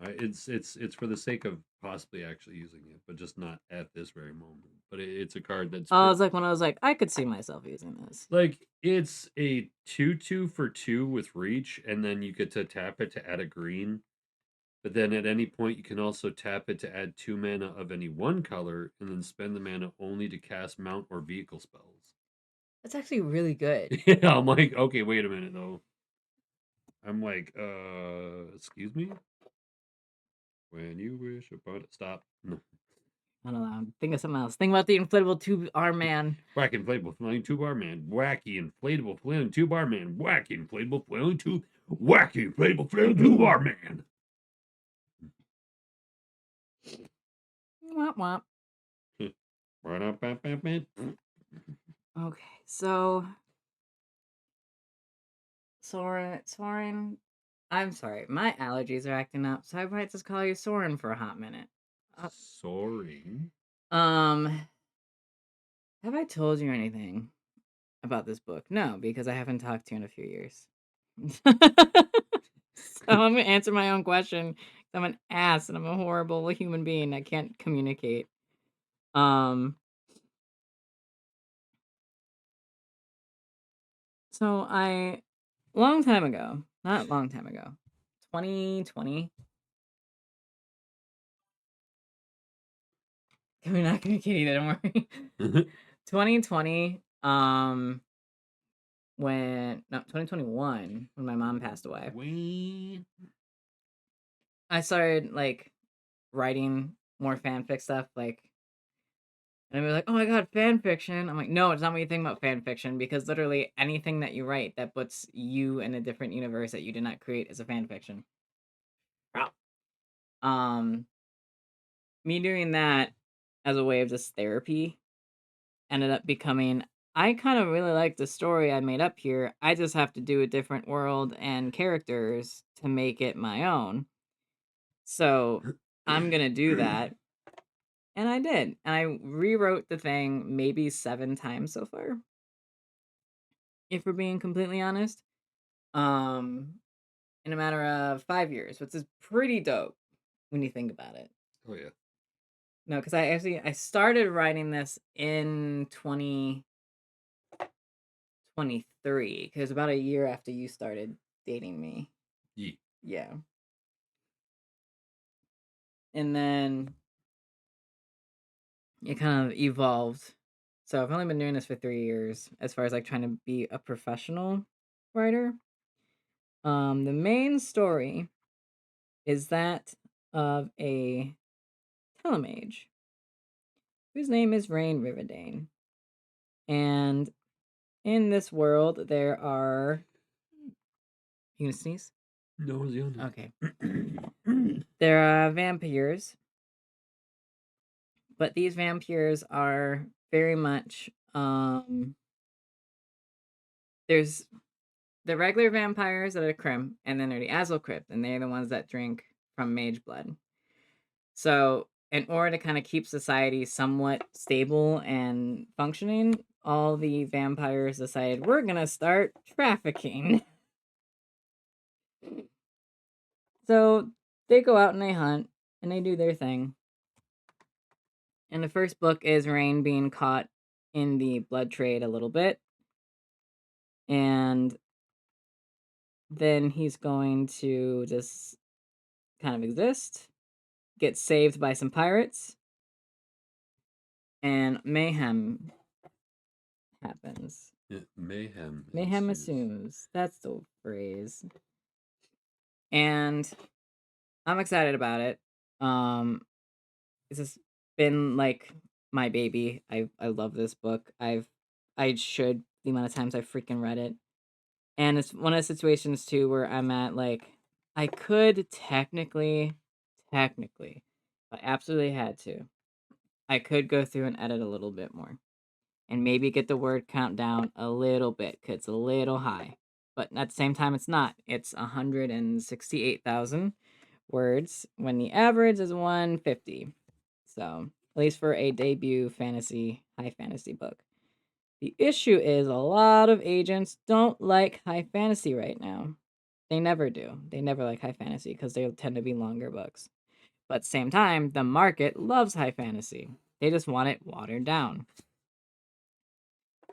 It's for the sake of possibly actually using it, but just not at this very moment. But it's a card that's. Oh, it's like when I was like, I could see myself using this. Like, it's a 2/2 for 2 with reach, and then you get to tap it to add a green. But then at any point, you can also tap it to add 2 mana of any one color, and then spend the mana only to cast mount or vehicle spells. That's actually really good. Yeah, I'm like, okay, wait a minute though. I'm like, excuse me? When you wish upon it. Stop. No. I don't know. Think of something else. Think about the inflatable tube arm man. Whack inflatable flailing tube bar man. Wacky inflatable flailing tube bar man. Wacky inflatable flailing tube. Wacky inflatable flailing tube bar man. Womp womp. Okay, so Soren, I'm sorry, my allergies are acting up, so I might just call you Soren for a hot minute. Soaring. Have I told you anything about this book. No, because I haven't talked to you in a few years. So I'm gonna answer my own question. I'm an ass and I'm a horrible human being. I can't communicate. Um, so I long time ago, not long time ago, 2020. We're not gonna get either, don't worry. 2020, when no 2021 when my mom passed away. I started like writing more fanfic stuff, like, and I was like, "Oh my god, fan fiction!" I'm like, "No, it's not what you think about fan fiction because literally anything that you write that puts you in a different universe that you did not create is a fan fiction." Wow. Um, Me doing that as a way of just therapy ended up becoming. I kind of really like the story I made up here. I just have to do a different world and characters to make it my own. So I'm gonna do that. And I did. And I rewrote the thing maybe 7 times so far, if we're being completely honest. Um, in a matter of 5 years, which is pretty dope when you think about it. Oh yeah. No, because I started writing this in 2023, because about a year after you started dating me. Ye. Yeah. And then it kind of evolved. So I've only been doing this for 3 years as far as like trying to be a professional writer. The main story is that of a telemage whose name is Rain Riverdane. And in this world, there are. You gonna sneeze? No one's yawning. Okay. There are vampires, but these vampires are very much. There's the regular vampires that are Crim, and then there are the Azul Crypt, and they're the ones that drink from mage blood. So, in order to kind of keep society somewhat stable and functioning, all the vampires decided we're gonna start trafficking. So they go out and they hunt and they do their thing. And the first book is Rain being caught in the blood trade a little bit. And then he's going to just kind of exist, get saved by some pirates, and mayhem happens. Yeah, mayhem. Mayhem ensues. assumes. That's the phrase. And I'm excited about it. It's just been like my baby. I love this book. I should the amount of times I've freaking read it. And it's one of the situations too where I'm at like I could technically, if I absolutely had to, I could go through and edit a little bit more. And maybe get the word count down a little bit because it's a little high. But at the same time, it's not. It's 168,000 words when the average is 150. So, at least for a debut high fantasy book. The issue is a lot of agents don't like high fantasy right now. They never do. They never like high fantasy because they tend to be longer books. But at the same time, the market loves high fantasy. They just want it watered down,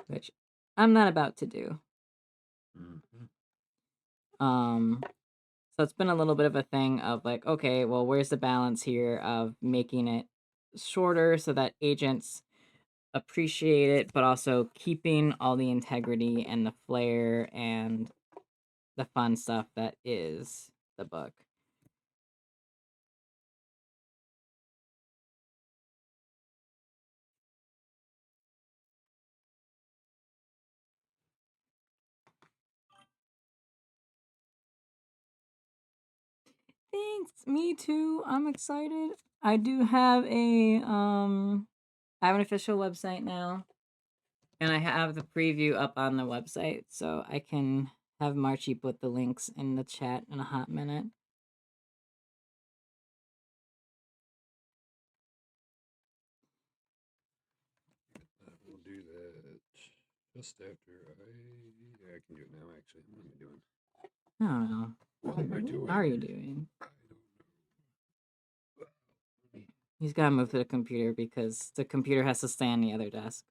which I'm not about to do. Um, so it's been a little bit of a thing of like, okay, well, where's the balance here of making it shorter so that agents appreciate it, but also keeping all the integrity and the flair and the fun stuff that is the book. Thanks. Me too. I'm excited. I do have I have an official website now. And I have the preview up on the website, so I can have Marchie put the links in the chat in a hot minute. I will do that. Just after I can do it now. Actually, what am I doing? I don't know. What am I doing? What are you doing? I don't know. He's got to move to the computer because the computer has to stay on the other desk.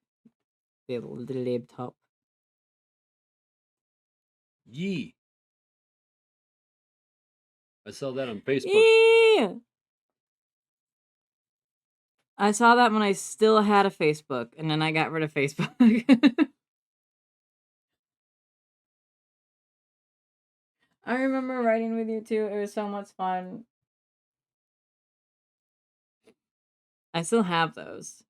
The laptop. Yee. I saw that on Facebook. Yeah. I saw that when I still had a Facebook, and then I got rid of Facebook. I remember writing with you too. It was so much fun. I still have those.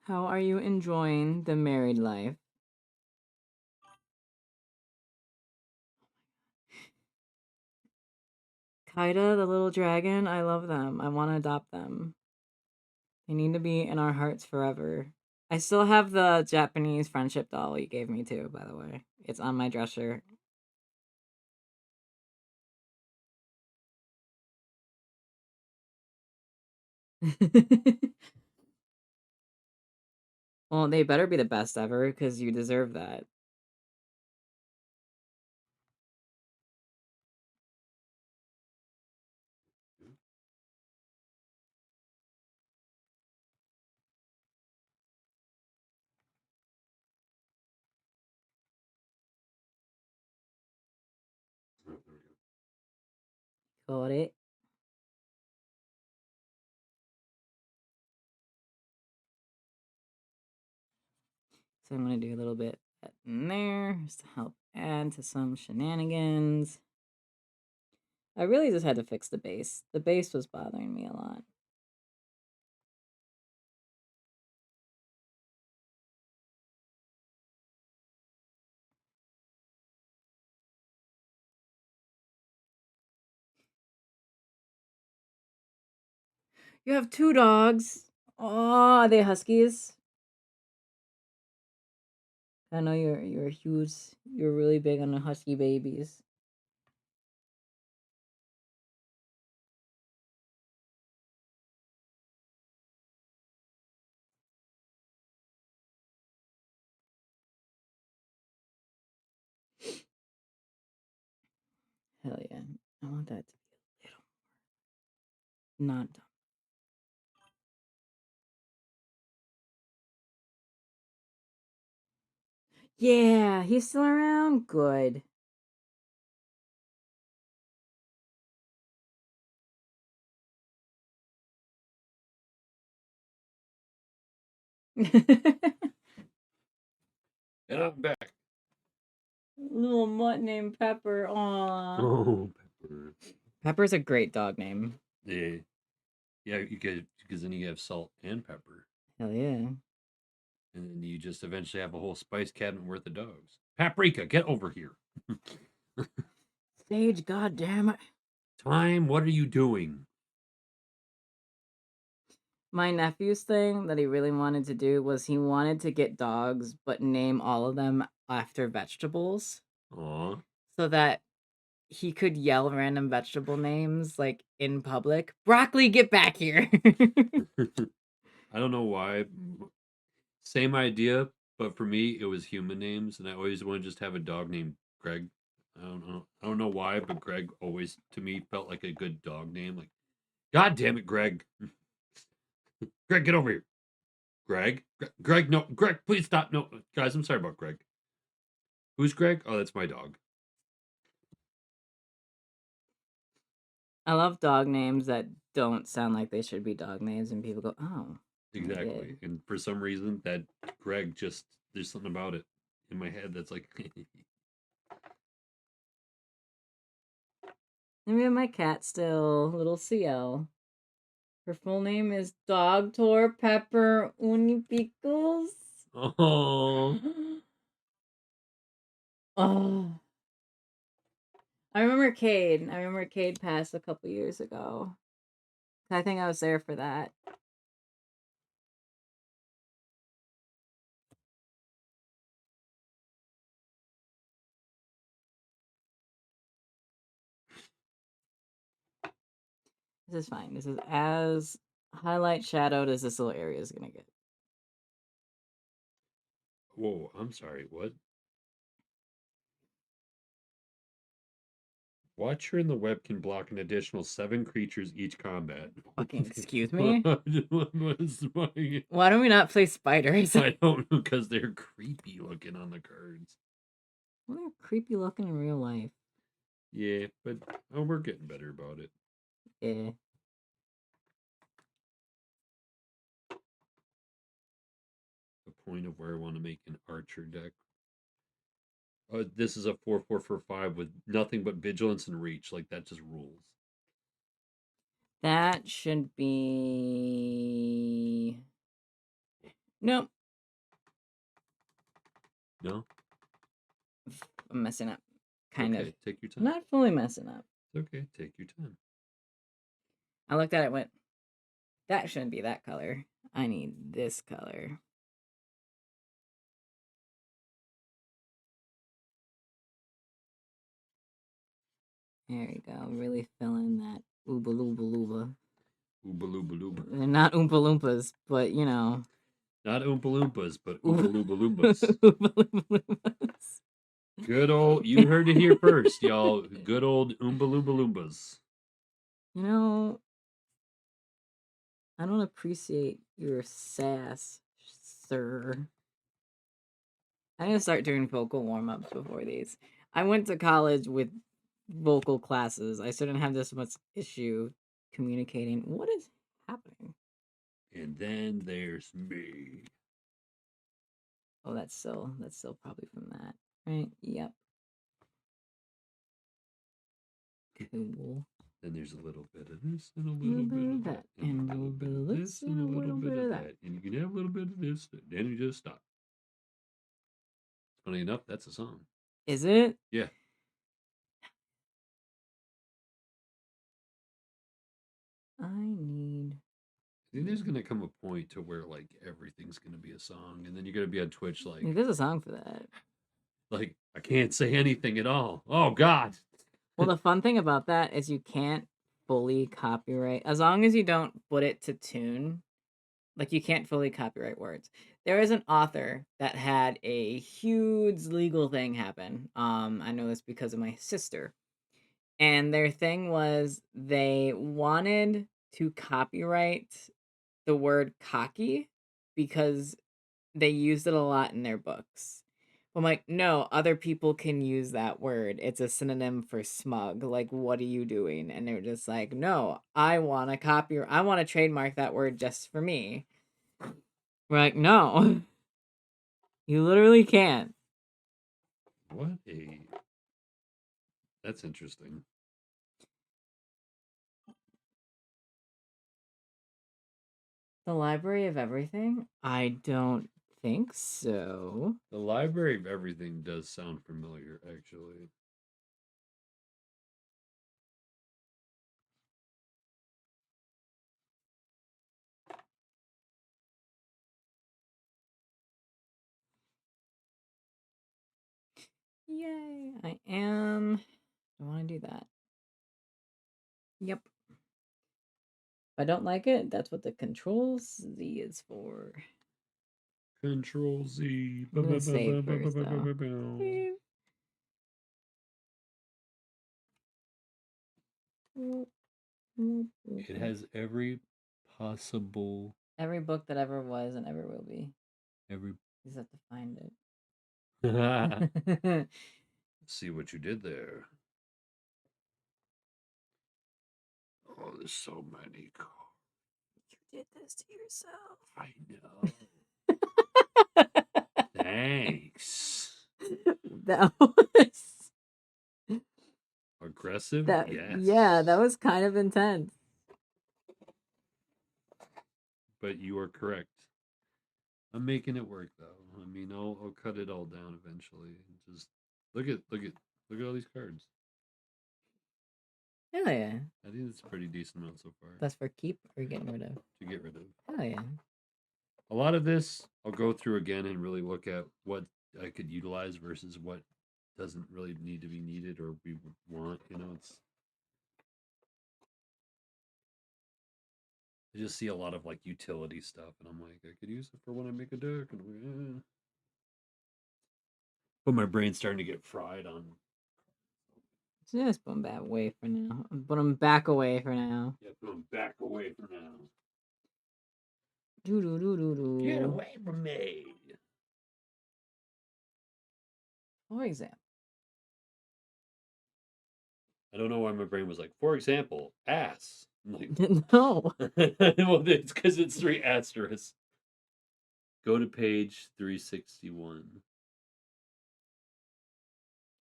How are you enjoying the married life? Kaida, the little dragon, I love them. I want to adopt them. They need to be in our hearts forever. I still have the Japanese friendship doll you gave me too, by the way. It's on my dresser. Well, they better be the best ever because you deserve that. Got it. So I'm going to do a little bit in there just to help add to some shenanigans. I really just had to fix the base. The base was bothering me a lot. You have 2 dogs. Oh, are they huskies? I know you're huge. You're really big on the husky babies. Hell yeah. I want that to be a little not dumb. Yeah, he's still around? Good. And I'm back. Little mutt named Pepper. Aw. Oh, Pepper. Pepper's a great dog name. Yeah, yeah. You get because then you have salt and pepper, Hell yeah. and then you just eventually have a whole spice cabinet worth of dogs. Paprika, get over here. Sage, goddamn it. Time. What are you doing? My nephew's thing that he really wanted to do was he wanted to get dogs, but name all of them after vegetables Aw. so that he could yell random vegetable names like in public. Broccoli, get back here. I don't know why. Same idea, but for me, it was human names, and I always want to just have a dog named Greg. I don't know. I don't know why, but Greg always to me felt like a good dog name. Like, God damn it, Greg! Greg, get over here. Greg, Greg, no, Greg, please stop. No, guys, I'm sorry about Greg. Who's Greg? Oh, that's my dog. I love dog names that don't sound like they should be dog names, and people go, "Oh, they Exactly. did." And for some reason, that Greg just there's something about it in my head that's like, And we have my cat still, little CL. Her full name is Dogtor Pepper Unipicles. oh, Oh, I remember Cade. I remember Cade passed a couple years ago. I think I was there for that. This is fine. This is as highlight shadowed as this little area is gonna get. Whoa, I'm sorry, what? Watcher in the web can block an additional 7 creatures each combat. Fucking excuse me? What is why? Why do we not play spiders? I don't know, because they're creepy looking on the cards. Well, they're creepy looking in real life. Yeah, but we're getting better about it. Yeah. The point of where I want to make an archer deck. This is a 4/4 for 5 with nothing but vigilance and reach. Like, that just rules. That should be. Nope. No? I'm messing up. Kind Okay, of. take your time. Not fully messing up. It's okay, take your time. I looked at it and went, that shouldn't be that color. I need this color. There we go. Really filling that ooba looba looba. Oompa Loompa Loompa. They're not Oompa Loompas, but you know. Not Oompa Loompas, but Oompa Oompa Loompa Loompas. Oompa Loompa Loompas. Good old, you heard it here first, y'all. Good old Oompa Loompa Loompas. You know, I don't appreciate your sass, sir. I need to start doing vocal warm ups before these. I went to college with vocal classes. I shouldn't have this much issue communicating. What is happening? And then there's me. Oh, that's still probably from that, right? Yep. Cool. Then there's a little bit of this and a little bit of that, and a little bit of this and a little bit of that, and you can have a little bit of this, then you just stop. Funny enough, that's a song. Is it? Yeah. I need. I think there's gonna come a point to where like everything's gonna be a song, and then you're gonna be on Twitch like There's a song for that. like I can't say anything at all. Oh God. Well, the fun thing about that is you can't fully copyright as long as you don't put it to tune. Like you can't fully copyright words. There is an author that had a huge legal thing happen. I know this because of my sister. And their thing was they wanted to copyright the word cocky because they used it a lot in their books. I'm like, no, other people can use that word. It's a synonym for smug. Like, what are you doing? And they're just like, no, I want to trademark that word just for me. We're like, no, you literally can't. What a. That's interesting. The Library of Everything? I don't think so. The Library of Everything does sound familiar, actually. Yay, I am. I want to do that. Yep. If I don't like it, that's what the Control Z is for. Control Z. I'm gonna save first, though. It has every possible. Every book that ever was and ever will be. Every. You just have to find See it. what you did there. Oh, there's so many cards. You did this to yourself. I know. Thanks. That was Aggressive? that. Yes. Yeah, that was kind of intense. But you are correct. I'm making it work though. I mean, I'll cut it all down eventually. Just look at all these cards. Hell yeah. I think it's a pretty decent amount so far. That's for keep or getting rid of? To get rid of. Hell yeah. A lot of this I'll go through again and really look at what I could utilize versus what doesn't really need to be needed or we want. You know, it's I just see a lot of like utility stuff, and I'm like, I could use it for when I make a deck. And but my brain's starting to get fried on. Just put them back away for now. Put them back away for now. Yeah, put them back away for now. Do do do do Get do. away from me. For example. I don't know why my brain was like, for example, ass. I'm like, No. well, it's because it's 3 asterisks. Go to page 361.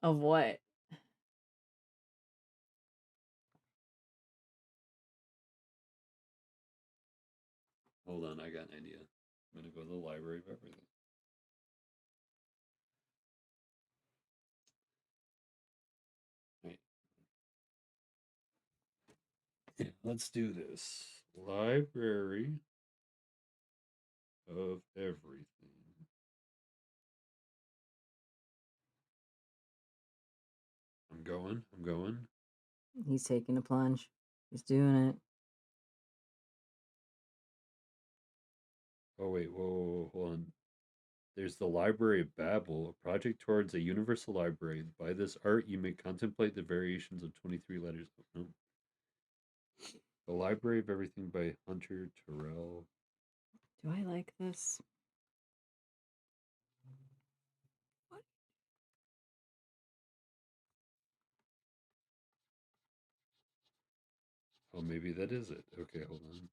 Of what? Hold on, I got an idea. I'm gonna go to the library of everything. Right. Yeah, let's do this. Library of everything. I'm going. I'm going. He's taking a plunge. He's doing it. Oh wait, whoa, hold on. There's the Library of Babel, a project towards a universal library. By this art, you may contemplate the variations of 23 letters. Oh, no. The Library of Everything by Hunter Terrell. Do I like this? What? Oh, maybe that is it. Okay, hold on.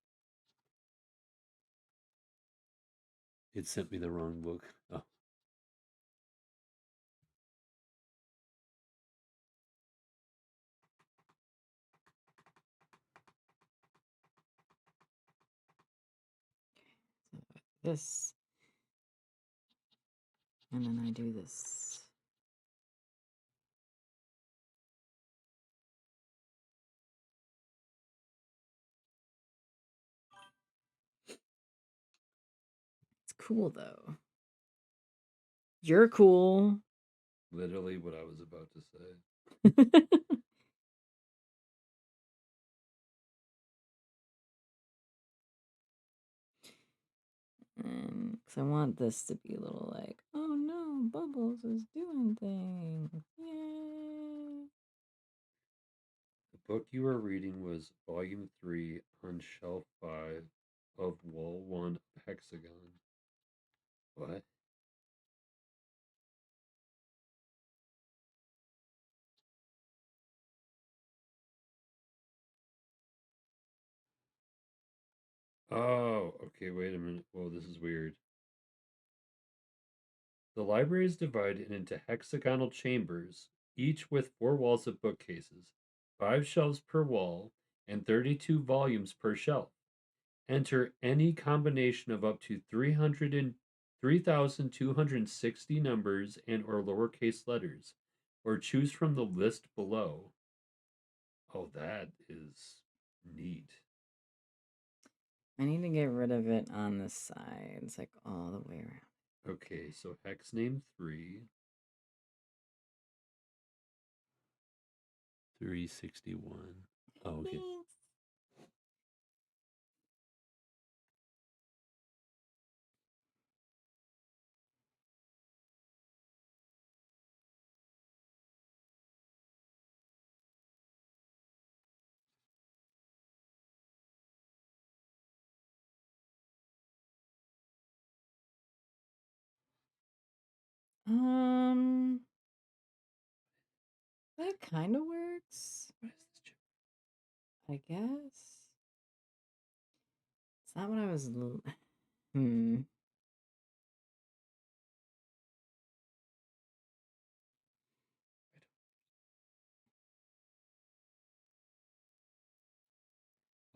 It sent me the wrong book. Oh, This. And then I do this. It's cool though. You're cool. literally what I was about to say. And because I want this to be a little like, oh no, Bubbles is doing things. Yay. The book you were reading was Volume 3 on Shelf 5 of Wall 1 Hexagon. What? Oh, okay, wait a minute. Whoa, this is weird. The library is divided into hexagonal chambers, each with 4 walls of bookcases, 5 shelves per wall, and 32 volumes per shelf. Enter any combination of up to 3,260 numbers and or lowercase letters, or choose from the list below. Oh, that is neat. I need to get rid of it on the side. It's like all the way around. Okay, so hex name 3, 361. Oh, okay. Um, that kind of works, What is this? I guess. It's not what I was. Hmm.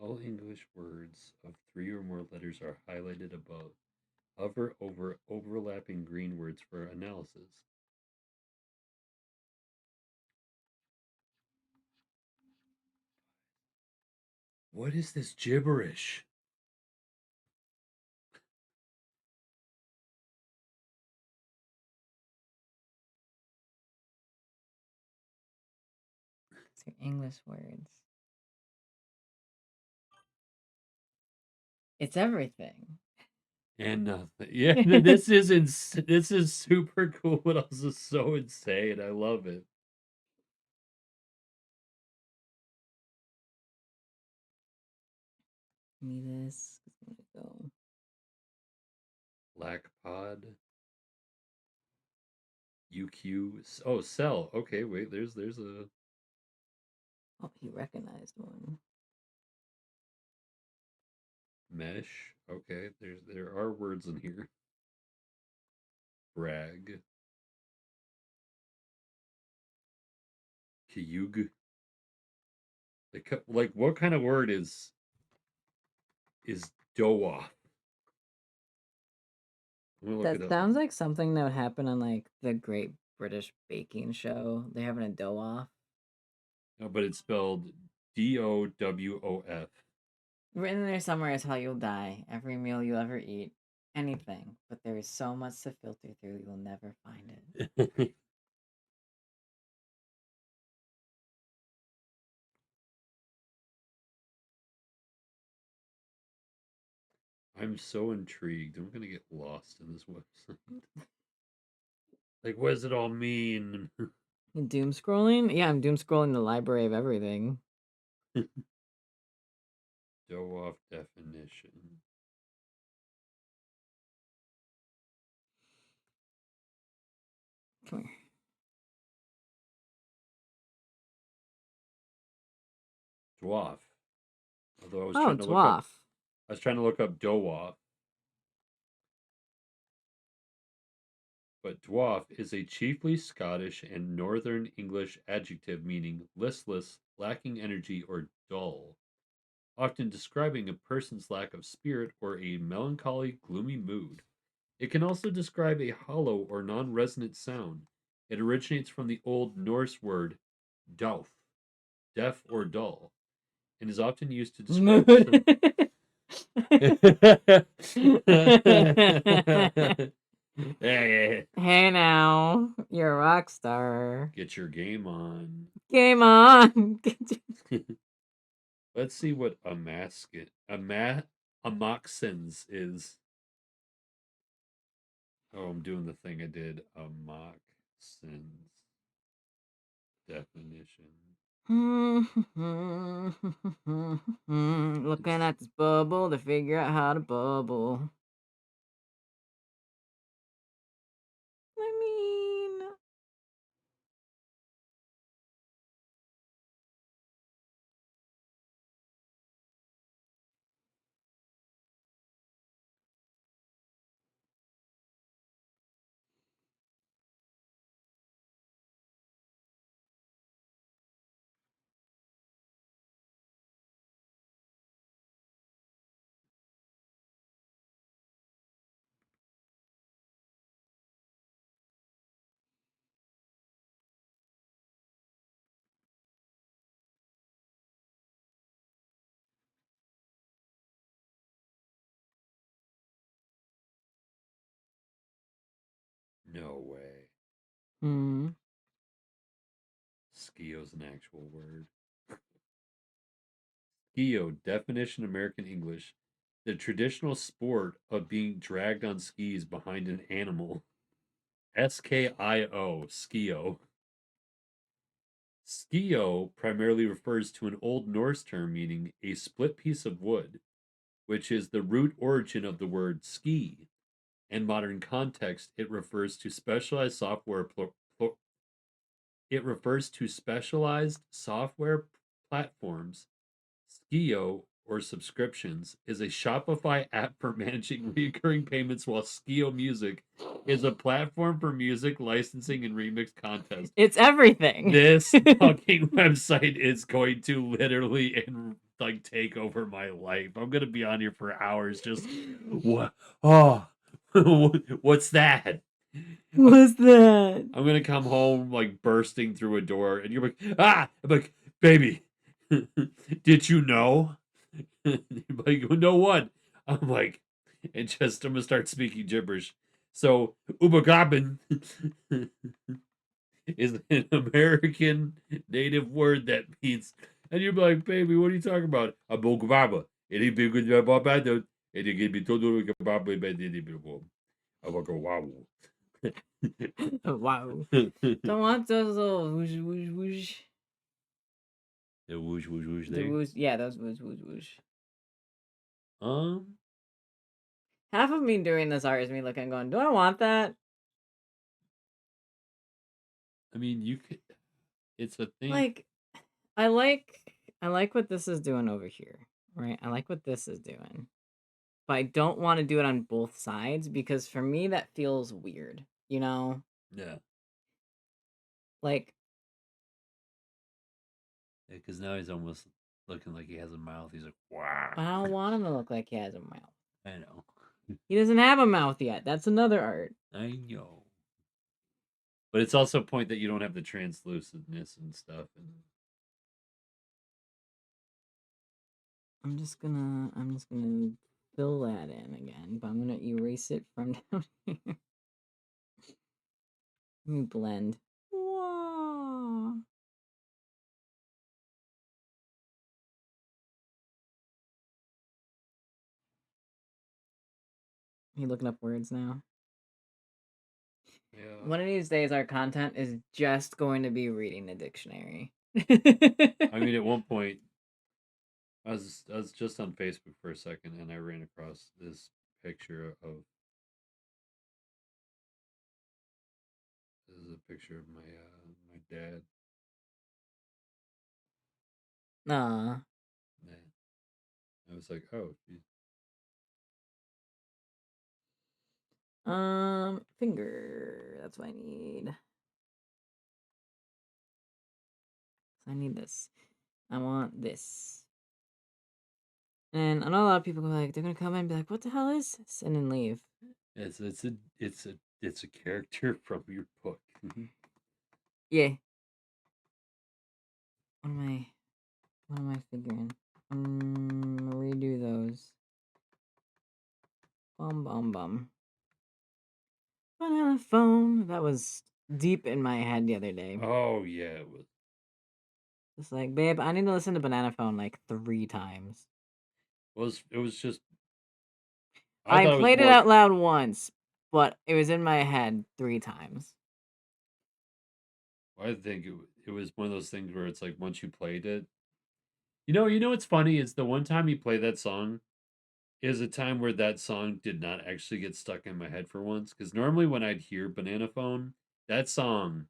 All English words of 3 or more letters are highlighted above. Hover over overlapping green words for analysis. What is this gibberish? It's your English words. It's everything. And nothing. Yeah, this this is super cool, but also so insane. I love it. Give me this. I'm gonna go. Black Pod. UQ. Oh, Cell. Okay, wait. There's a Oh, he recognized one. mesh. Okay, there are words in here. Brag. Kyug. Like what kind of word is doa? I'm gonna look That it up. sounds like something that would happen on like the Great British Baking Show. They're having a dough off. No, but it's spelled DOWOF. Written there somewhere is how you'll die. Every meal you'll ever eat. Anything. But there is so much to filter through, you'll never find it. I'm so intrigued. I'm gonna get lost in this website. Like, what does it all mean? Doom scrolling? Yeah, I'm doom scrolling the library of everything. Doe-off definition. Come here. Dwarf. Although Oh, dwarf. I was trying to look up Doe-off. But dwarf is a chiefly Scottish and Northern English adjective meaning listless, lacking energy, or dull, often describing a person's lack of spirit or a melancholy, gloomy mood. It can also describe a hollow or non resonant sound. It originates from the Old Norse word dauf, deaf or dull, and is often used to describe Mood. Hey, Hey now, you're a rock star. get your game on. Game on. Let's see what a mascot, amoxins is. Oh, I'm doing the thing I did. Amoxins definition. Looking at this bubble to figure out how to bubble. I mean, No way. hmm. Skio's an actual word. Skio, definition American English. The traditional sport of being dragged on skis behind an animal. Skio, skio. Skio primarily refers to an Old Norse term meaning a split piece of wood, which is the root origin of the word ski. In modern context, it refers to specialized software platforms. Skio or subscriptions is a Shopify app for managing recurring payments, while Skio Music is a platform for music licensing and remix contests. It's everything. This fucking website is going to literally like take over my life. I'm gonna be on here for hours. Just what? Oh, what's that? What's that? I'm gonna come home like bursting through a door, and you're like, ah! I'm like, baby, did you know? Like, no what? I'm like, and just I'm gonna start speaking gibberish. So Ubagabin is an American native word that means, and you're like, baby, what are you talking about? Abogababa. And you give me todo probably by the people. I will go wow. Wow. Don't want those little whoosh whoosh whoosh. The whoosh whoosh whoosh The there. whoosh, yeah, those whoosh whoosh whoosh. Um, Half of me doing this art is me looking, going, "Do I want that?" I mean, you could. It's a thing. Like, I like what this is doing over here, right? I like what this is doing, but I don't want to do it on both sides because for me that feels weird. You know, Yeah. like Because now he's almost looking like he has a mouth. He's like, wow. I don't want him to look like he has a mouth. I know. He doesn't have a mouth yet. That's another art. I know. But it's also a point that you don't have the translucentness and stuff. And I'm just gonna fill that in again, but I'm gonna erase it from down here. Let me blend. Whoa. You looking up words now? yeah. One of these days, our content is just going to be reading the dictionary. I mean, at one point, I was just on Facebook for a second, and I ran across this picture of. This is a picture of my dad. Nah. And I was like, oh, geez. Finger. That's what I need. I need this. I want this. And I know a lot of people go like, they're gonna come in and be like, "What the hell is this?" and then leave. It's a character from your book. Yeah. What am I? What am I figuring? Redo those. Bum bum bum. Banana phone. That was deep in my head the other day. Oh yeah, it was. It's like, babe, I need to listen to Banana Phone like 3 times. It was just. I I thought it was played it more. out loud once, but it was in my head 3 times. I think it was one of those things where it's like once you played it, you know what's funny is the one time you play that song is a time where that song did not actually get stuck in my head for once. Because normally when I'd hear Banana Phone, that song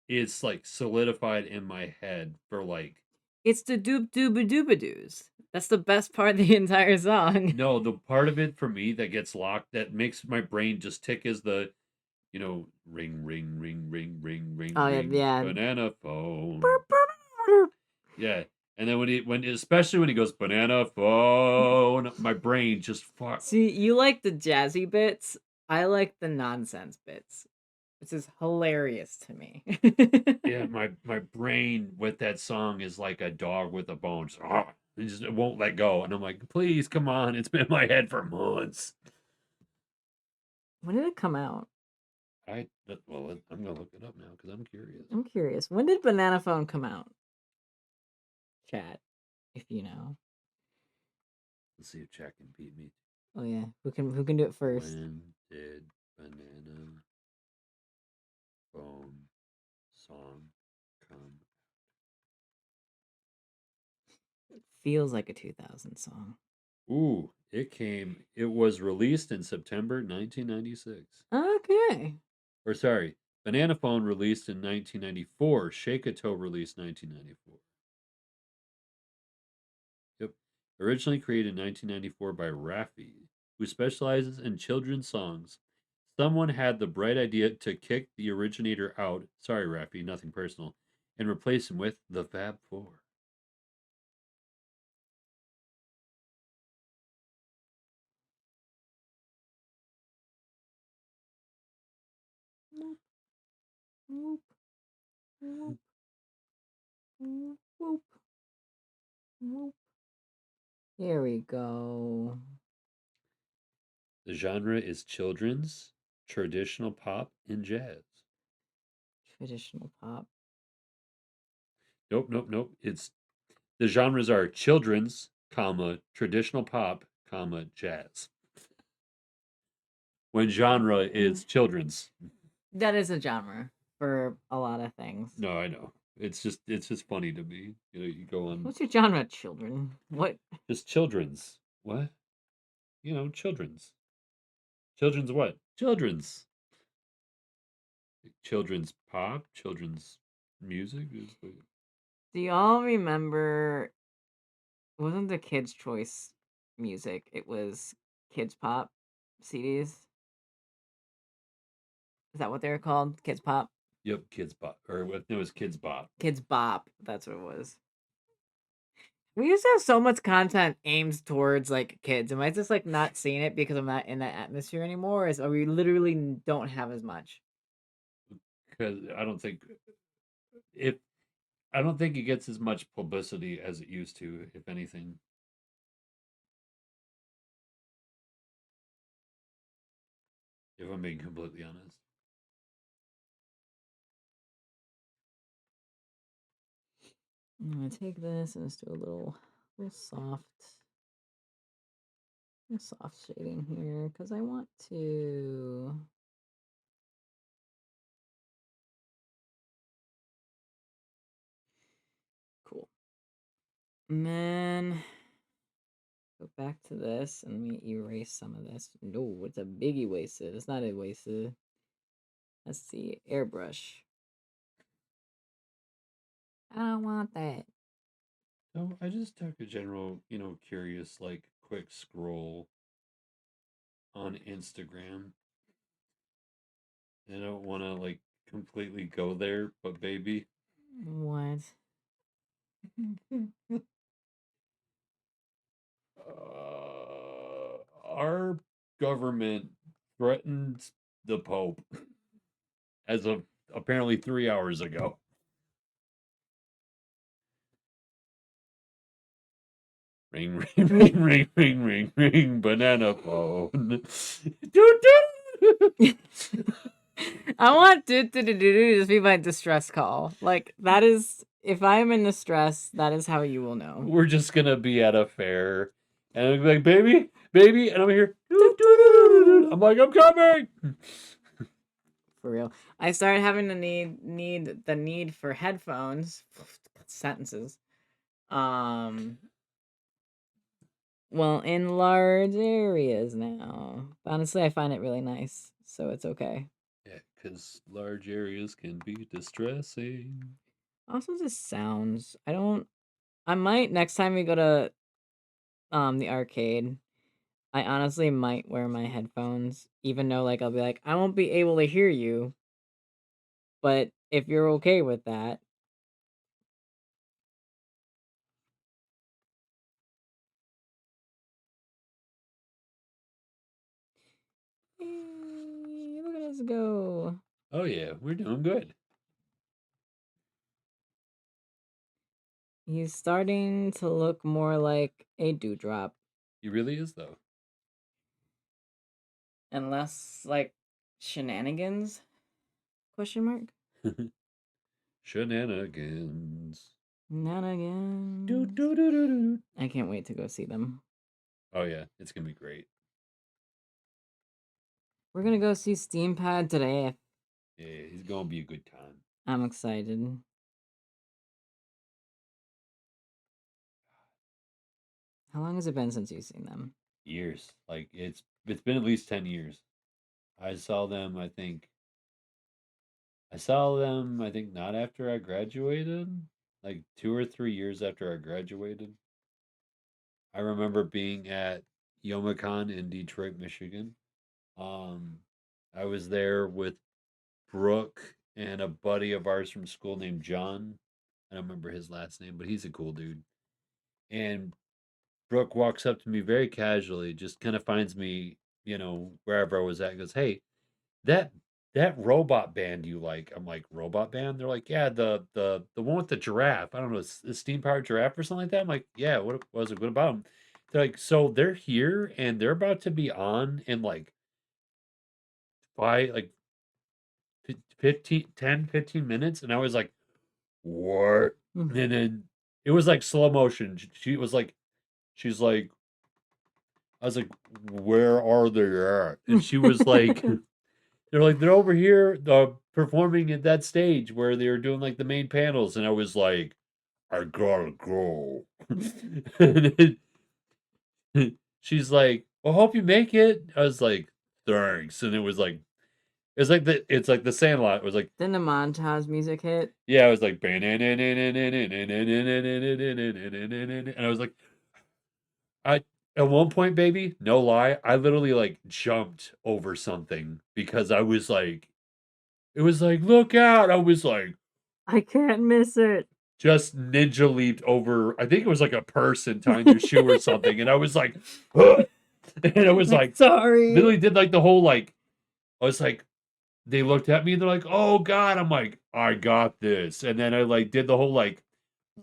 is like solidified in my head for like It's the doop dooba dooba doos. That's the best part of the entire song. no, the part of it for me that gets locked that makes my brain just tick is the ring ring ring ring ring ring Oh yeah, ring yeah. banana phone. Yeah. And then when especially when he goes banana phone, my brain just See, you like the jazzy bits. I like the nonsense bits. This is hilarious to me. yeah, my brain with that song is like a dog with a bone. Just, it won't let go. And I'm like, please come on. It's been in my head for months. When did it come out? Well, I'm gonna look it up now because I'm curious. I'm curious. When did Banana Phone come out? Chat, if you know. Let's see if Jack can beat me. Oh yeah, who can do it first? When did Banana Phone song come? It feels like a 2000 song. Ooh, it was released in September 1996. Okay. Or sorry, Banana Phone released in 1994. Shake a Toe released 1994. Yep. Originally created in 1994 by Raffi, who specializes in children's songs. Someone had the bright idea to kick the originator out. Sorry, Raffi, nothing personal, and replace him with the Fab Four. Whoop, whoop, whoop, whoop, whoop, whoop. Here we go. The genre is children's, traditional pop, and jazz. Traditional pop. Nope, nope, nope. It's the genres are children's, comma, traditional pop, comma, jazz. When genre is children's. That is a genre for a lot of things. No, I know. It's just funny to me. You know, you go on What's your genre, children? What? just children's. What? You know, children's. Children's what? Children's. Children's pop, children's music is Do y'all remember? It wasn't the Kids' Choice music. It was Kids Pop CDs. Is that what they were called? Kids Pop? yep, Kids Bop. Or what it was Kids Bop. Kids Bop. That's what it was. We used to have so much content aimed towards like kids. Am I just like not seeing it because I'm not in that atmosphere anymore? Or we literally don't have as much? Because if I don't think it gets as much publicity as it used to, if anything. If I'm being completely honest. I'm gonna take this and just do a little soft shading here because I want to. Cool. And then go back to this and let me erase some of this. No, it's a big wasted. It's not a wasted. Let's see, airbrush. I don't want that. So I just took a general, curious, like quick scroll on Instagram. I don't want to like completely go there, but baby, What? our government threatened the Pope as of apparently 3 hours ago. Ring, ring, ring, ring, ring, ring, ring, banana phone. Doot, doot. I want to just be my distress call. Like that is if I'm in distress, that is how you will know. We're just gonna be at a fair, and I'm like, baby, baby, and I'm here. Doot, doot, doot, doot, doot. I'm like, I'm coming. For real. I started having the need for headphones. Sentences. Well, in large areas now. Honestly, I find it really nice, so it's okay. Yeah, because large areas can be distressing. Also, just sounds. I might next time we go to the arcade. I honestly might wear my headphones, even though like I'll be like I won't be able to hear you, but if you're okay with that, look at us go. Oh yeah, we're doing good. He's starting to look more like a dewdrop He really is though. and less like shenanigans? Question mark. Shenanigans. Doot, Shenanigans. doot, doot, doot, doot. I can't wait to go see them. Oh yeah, it's gonna be great. We're gonna go see Steampad today. Yeah, he's gonna be a good time. I'm excited. How long has it been since you've seen them? Years, like it's been at least 10 years. I saw them. I think not after I graduated, like 2 or 3 years after I graduated. I remember being at Youmacon in Detroit, Michigan. Um, I was there with Brooke and a buddy of ours from school named John. I don't remember his last name, but he's a cool dude. And Brooke walks up to me very casually, just kind of finds me, wherever I was at, and goes, "Hey, that that robot band you like?" I'm like, "Robot band?" They're like, "Yeah, the one with the giraffe. I don't know, it's steam powered giraffe or something like that." I'm like, "Yeah, what was it? What about them?" They're like, "So they're here and they're about to be on in like 15 minutes." And I was like, "What?" Mm. And then it was like slow motion. She's like, I was like, where are they at? And she was like, they're over here performing at that stage where they were doing like the main panels. And I was like, I gotta go. And she's like, well, hope you make it. I was like, thanks. And it's like the Sandlot. It was like, Then the montage music hit. yeah, it was like, and I was like, I at one point, baby, no lie, I literally like jumped over something because I was like, it was like, look out. I was like, I can't miss it. just ninja leaped over, I think it was like a person tying their shoe or something. And I was like, "Ugh." And I was like, sorry. literally did like the whole like, I was like, they looked at me and they're like, oh God. I'm like, I got this. And then I like did the whole like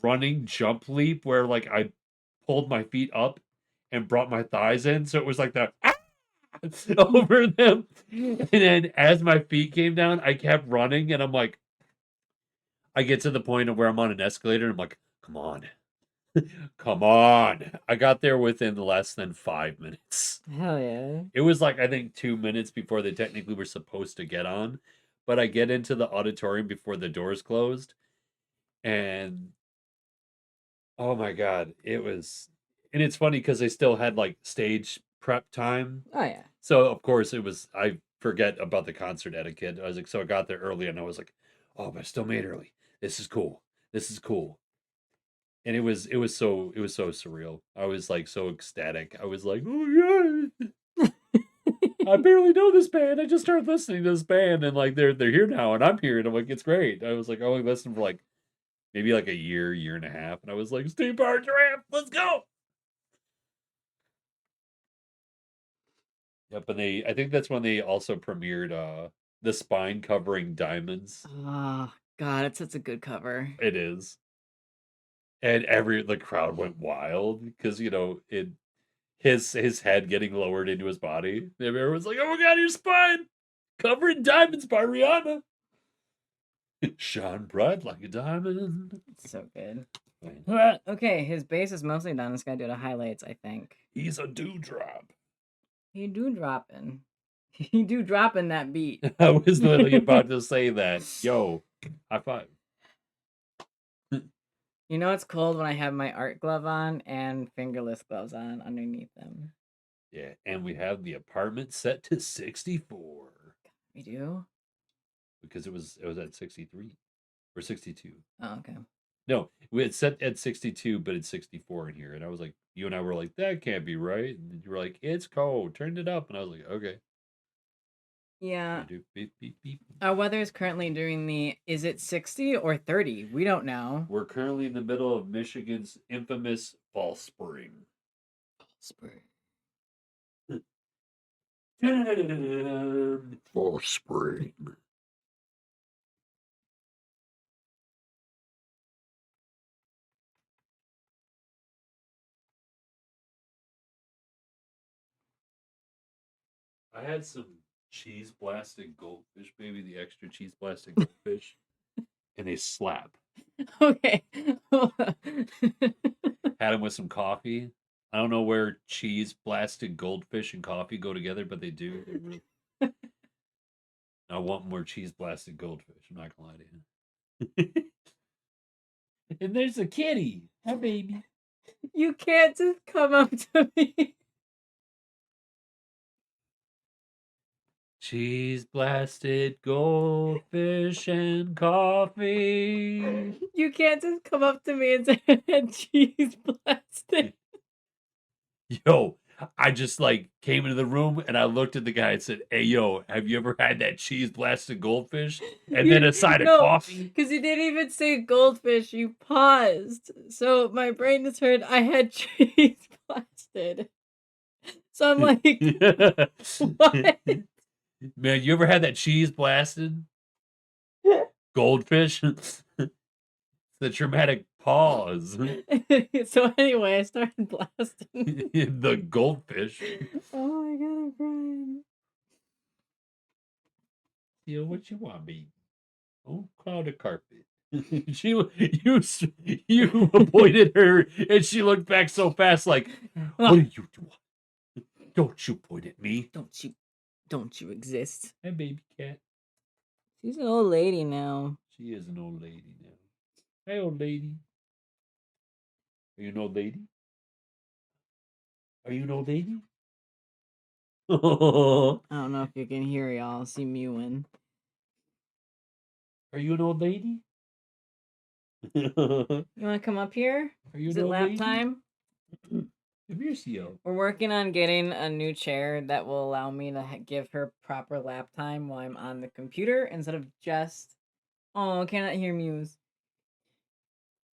running jump leap where like I pulled my feet up and brought my thighs in. So it was like the over them. And then as my feet came down, I kept running and I'm like, I get to the point of where I'm on an escalator and I'm like, come on. Come on. I got there within less than 5 minutes. Hell yeah. It was like, I think 2 minutes before they technically were supposed to get on. But I get into the auditorium before the doors closed. And oh my God, it was. And it's funny because they still had like stage prep time. Oh yeah. So, of course, I forget about the concert etiquette. I was like, so I got there early and I was like, oh, but I still made early. This is cool. This is cool. And it was so surreal. I was like so ecstatic. I was like, oh yeah, I barely know this band. I just started listening to this band and like they're here now and I'm here and I'm like, it's great. I was like, I only listened for like maybe like a year and a half, and I was like, Steve Power Giraffe, let's go. Yep, and I think that's when they also premiered the spine covering diamonds. Oh God, it's such a good cover. It is. And the crowd went wild because it his head getting lowered into his body. Everyone's like, "Oh my God, your spine covered in diamonds by Rihanna, shine bright like a diamond." It's so good. Man, Okay, his bass is mostly done. This guy do the highlights, I think. he's a dewdrop. He do dropping. He do dropping that beat. I was literally about to say that. Yo, high five. You know it's cold when I have my art glove on and fingerless gloves on underneath them. Yeah, and we have the apartment set to 64 We do? because it was at 63 or 62. Oh, okay. No, it's set at 62, but it's 64 in here. And I was like, you and I were like, that can't be right. And you were like, it's cold, turned it up. And I was like, okay. Yeah. Beep, beep, beep. Our weather is currently during the, is it 60 or 30? We don't know. We're currently in the middle of Michigan's infamous fall spring. Spring. Fall spring. I had some cheese blasted goldfish, maybe the extra cheese blasted goldfish, and they slap. Okay. Had them with some coffee. I don't know where cheese blasted goldfish and coffee go together, but they do. I want more cheese blasted goldfish. I'm not gonna lie to you. And there's a kitty. Hi, baby. You can't just come up to me. Cheese blasted goldfish and coffee. You can't just come up to me and say cheese blasted. Yo, I just like came into the room and I looked at the guy and said, "Hey, yo, have you ever had that cheese blasted goldfish and then a side of coffee?" Because you didn't even say goldfish. You paused. So my brain just heard I had cheese blasted. So I'm like, what? Man, you ever had that cheese blasted goldfish? The dramatic pause. So anyway, I started blasting. The goldfish. Oh my God, I'm crying. Yo, what you want, baby? Oh, cloud of carpet. You avoided her, and she looked back so fast, like, what are you doing? Don't you point at me. Don't you exist. Hey, baby cat. She's an old lady now. She is an old lady now. Hey, old lady. Are you an old lady? Are you an old lady? Are I don't know if you can hear y'all. See mewing. you an old lady? You want to come up here? Are you Is an it old lap lady? time? Come here, CO. We're working on getting a new chair that will allow me to give her proper lap time while I'm on the computer instead of just. Oh, cannot hear Muse.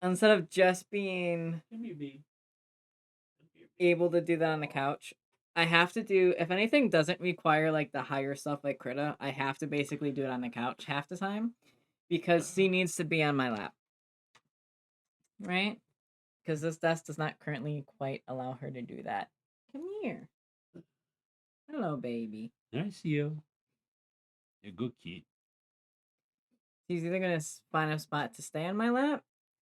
Instead of just being Come here, babe. able to do that on the couch, I have to do, if anything doesn't require like the higher stuff like Krita, I have to basically do it on the couch half the time because she needs to be on my lap. Right? Because this desk does not currently quite allow her to do that. Come here. Hello, baby. I see you. You're a good kid. She's either going to find a spot to stay on my lap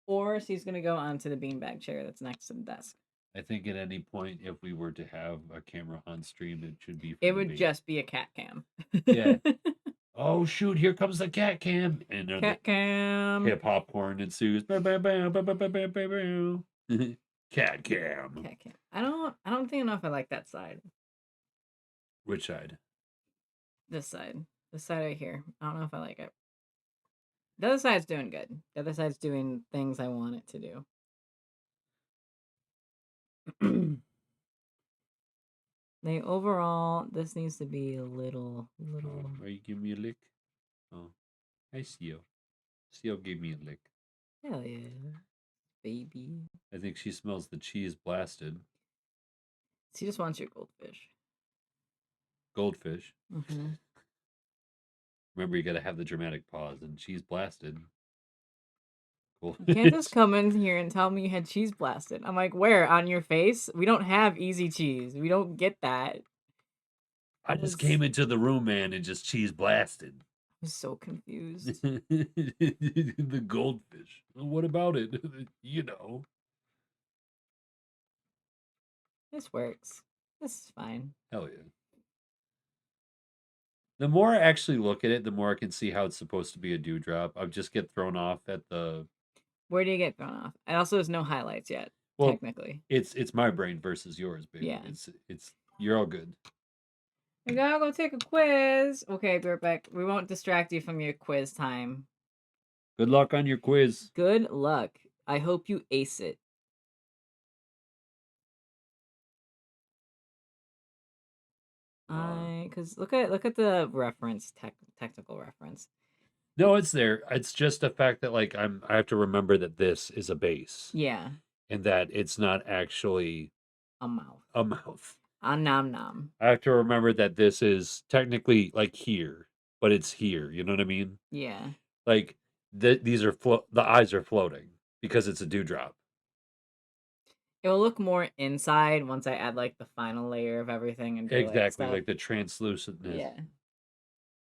or she's going to go onto the beanbag chair that's next to the desk. I think at any point, if we were to have a camera on stream, it should be. It would just be a cat cam. Yeah. Oh shoot! Here comes the cat cam, and Cat cam. hip hop horn ensues. Cat cam. Cat cam. I don't think enough I like that side. Which side? This side. This side right here. I don't know if I like it. The other side's doing good. The other side's doing things I want it to do. They overall, this needs to be a little. Are you giving me a lick? Oh, I see you. CO gave me a lick. Hell yeah, baby. I think she smells the cheese blasted. She just wants your goldfish. Goldfish. Mm-hmm. Remember, you got to have the dramatic pause. And cheese blasted. Goldfish. You can't just come in here and tell me you had cheese blasted. I'm like, where? On your face? We don't have easy cheese. We don't get that. I just came into the room, man, and just cheese blasted. I'm so confused. The goldfish. What about it? You know. This works. This is fine. Hell yeah. The more I actually look at it, the more I can see how it's supposed to be a dewdrop. I just get thrown off at the. Where do you get thrown off? It also has no highlights yet, Well, technically. It's my brain versus yours, baby. Yeah. It's you're all good. We gotta go take a quiz. Okay, be right back. We won't distract you from your quiz time. Good luck on your quiz. Good luck. I hope you ace it. Because look at the reference, technical reference. No, it's there. It's just the fact that like I have to remember that this is a base. Yeah. And that it's not actually a mouth. A mouth. A nom nom. I have to remember that this is technically like here, but it's here. You know what I mean? Yeah. Like these are the eyes are floating because it's a dewdrop. It will look more inside once I add like the final layer of everything and exactly like the translucentness. Yeah.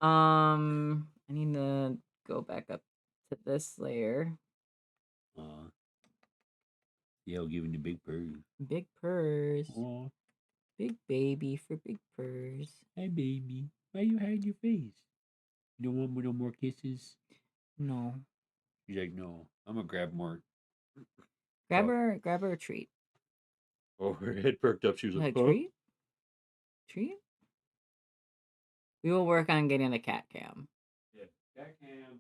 I need to go back up to this layer. Yeah, I'll give you big purrs. Big purrs. Aww. Big baby for big purrs. Hey baby, why you hide your face? You don't want no more kisses? No. She's like, no. I'm gonna grab more. Grab her a treat. Oh, her head perked up. She was like, treat? Treat? We will work on getting a cat cam. Yeah. Cat cam.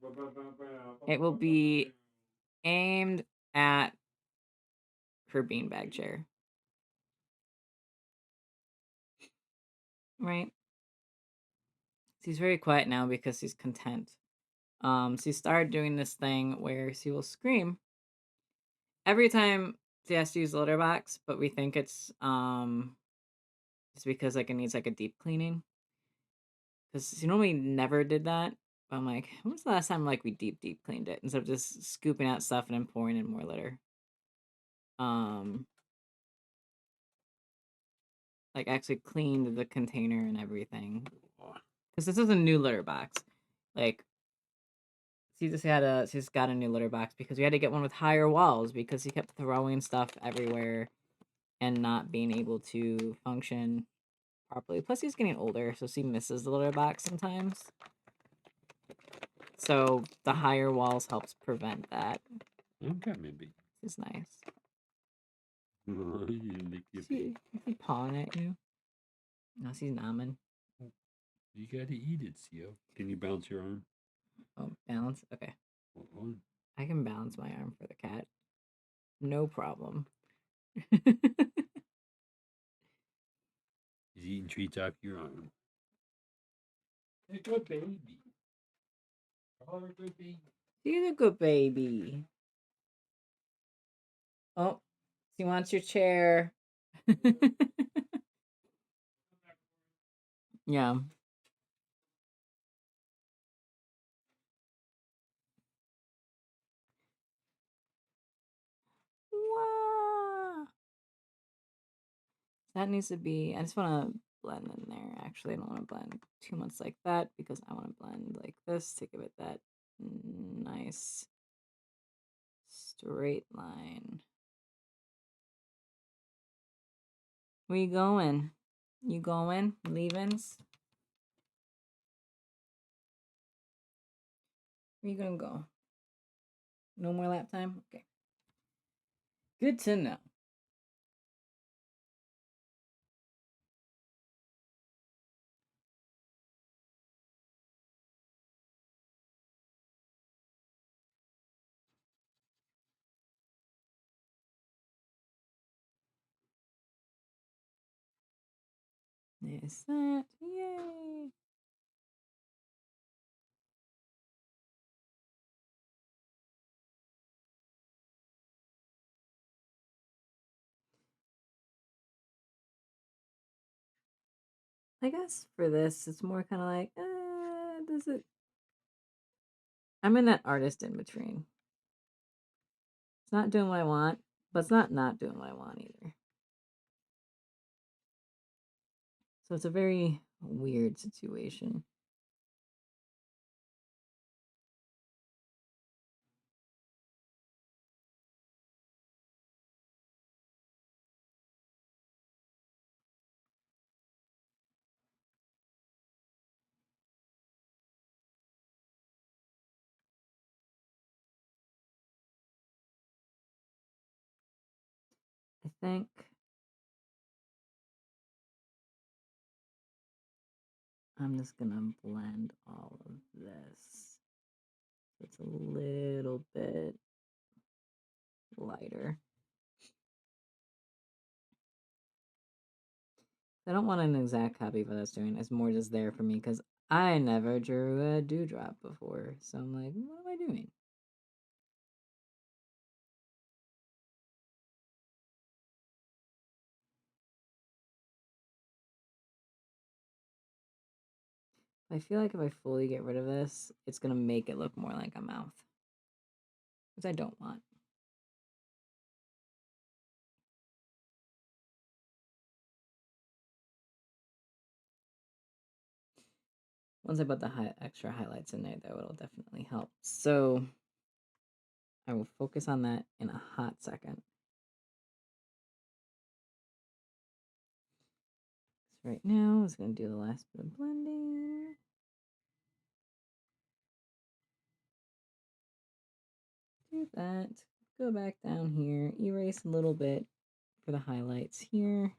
It will be aimed at her beanbag chair. Right? She's very quiet now because she's content. She started doing this thing where she will scream every time she has to use the litter box, but we think it's because like it needs like a deep cleaning. Because she normally never did that. But I'm like, when was the last time like we deep cleaned it instead of just scooping out stuff and then pouring in more litter? Like actually cleaned the container and everything. Because this is a new litter box. Like she's got a new litter box because we had to get one with higher walls because he kept throwing stuff everywhere and not being able to function properly. Plus, he's getting older, so he misses the litter box sometimes. So the higher walls helps prevent that. Okay, maybe. It's nice. You lick your Is he pawing at you? No, he's nomming. You gotta eat it, Theo. Can you bounce your arm? Oh, balance? Okay. Hold on. I can balance my arm for the cat. No problem. He's eating treats off your arm. Hey, good baby. Oh, good baby. He's a good baby. Oh, he wants your chair. Yeah. Wow. That needs to be, I just want to blend in there. Actually, I don't want to blend too much like that because I want to blend like this to give it that nice straight line. Where you going? You going? Leavings? Where you gonna go? No more lap time? Okay. Good to know. There's that. Yay. I guess for this, it's more kind of like, does it? I'm in that artist in between. It's not doing what I want, but it's not doing what I want either. So it's a very weird situation. I think I'm just gonna blend all of this. So it's a little bit lighter. I don't want an exact copy of what I was doing. It's more just there for me because I never drew a dewdrop before. So I'm like, what am I doing? I feel like if I fully get rid of this, it's going to make it look more like a mouth, which I don't want. Once I put the extra highlights in there, though, it'll definitely help. So I will focus on that in a hot second. So right now, I was going to do the last bit of blending. Do that. Go back down here, erase a little bit for the highlights here.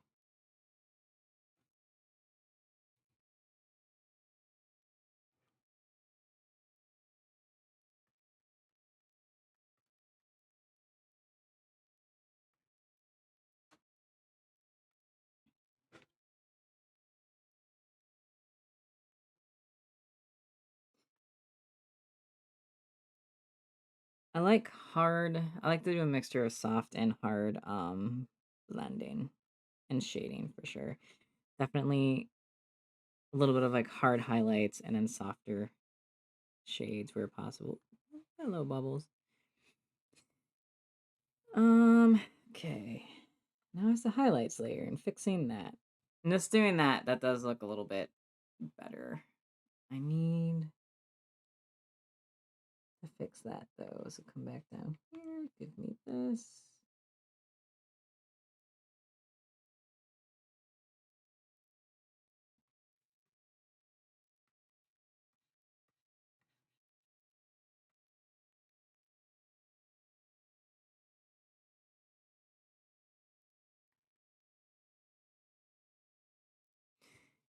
I like to do a mixture of soft and hard blending and shading for sure. Definitely a little bit of like hard highlights and then softer shades where possible. Hello, bubbles. Okay. Now it's the highlights layer and fixing that. And just doing that, that does look a little bit better. I need to fix that though. So come back down here, give me this.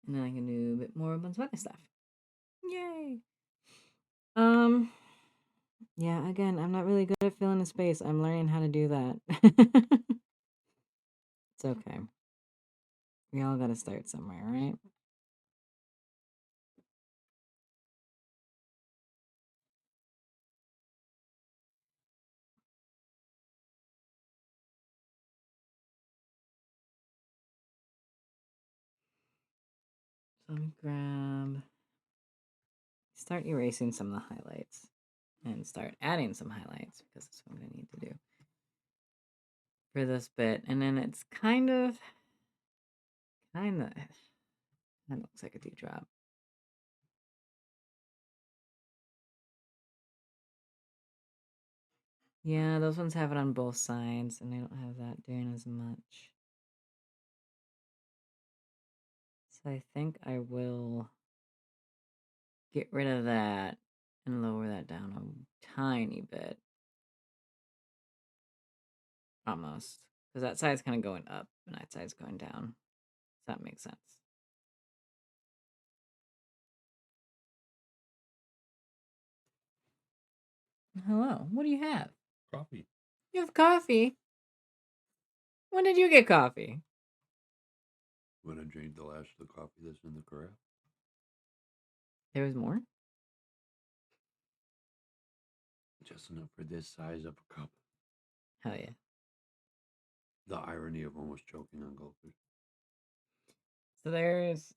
And then I can do a bit more of other stuff. Yay! Um, yeah, again, I'm not really good at filling in space. I'm learning how to do that. It's okay. We all gotta start somewhere, right? So let me start erasing some of the highlights and start adding some highlights because that's what I'm gonna need to do for this bit. And then it's kind of, that looks like a dewdrop. Yeah, those ones have it on both sides, and I don't have that doing as much. So I think I will get rid of that and lower that down a tiny bit. Almost. Because that side's kind of going up, and that side's going down. Does that make sense? Hello, what do you have? Coffee. You have coffee? When did you get coffee? When I drank the last of the coffee that's in the carafe. There was more? Just enough for this size of a cup. Hell yeah. The irony of almost choking on goldfish. So there's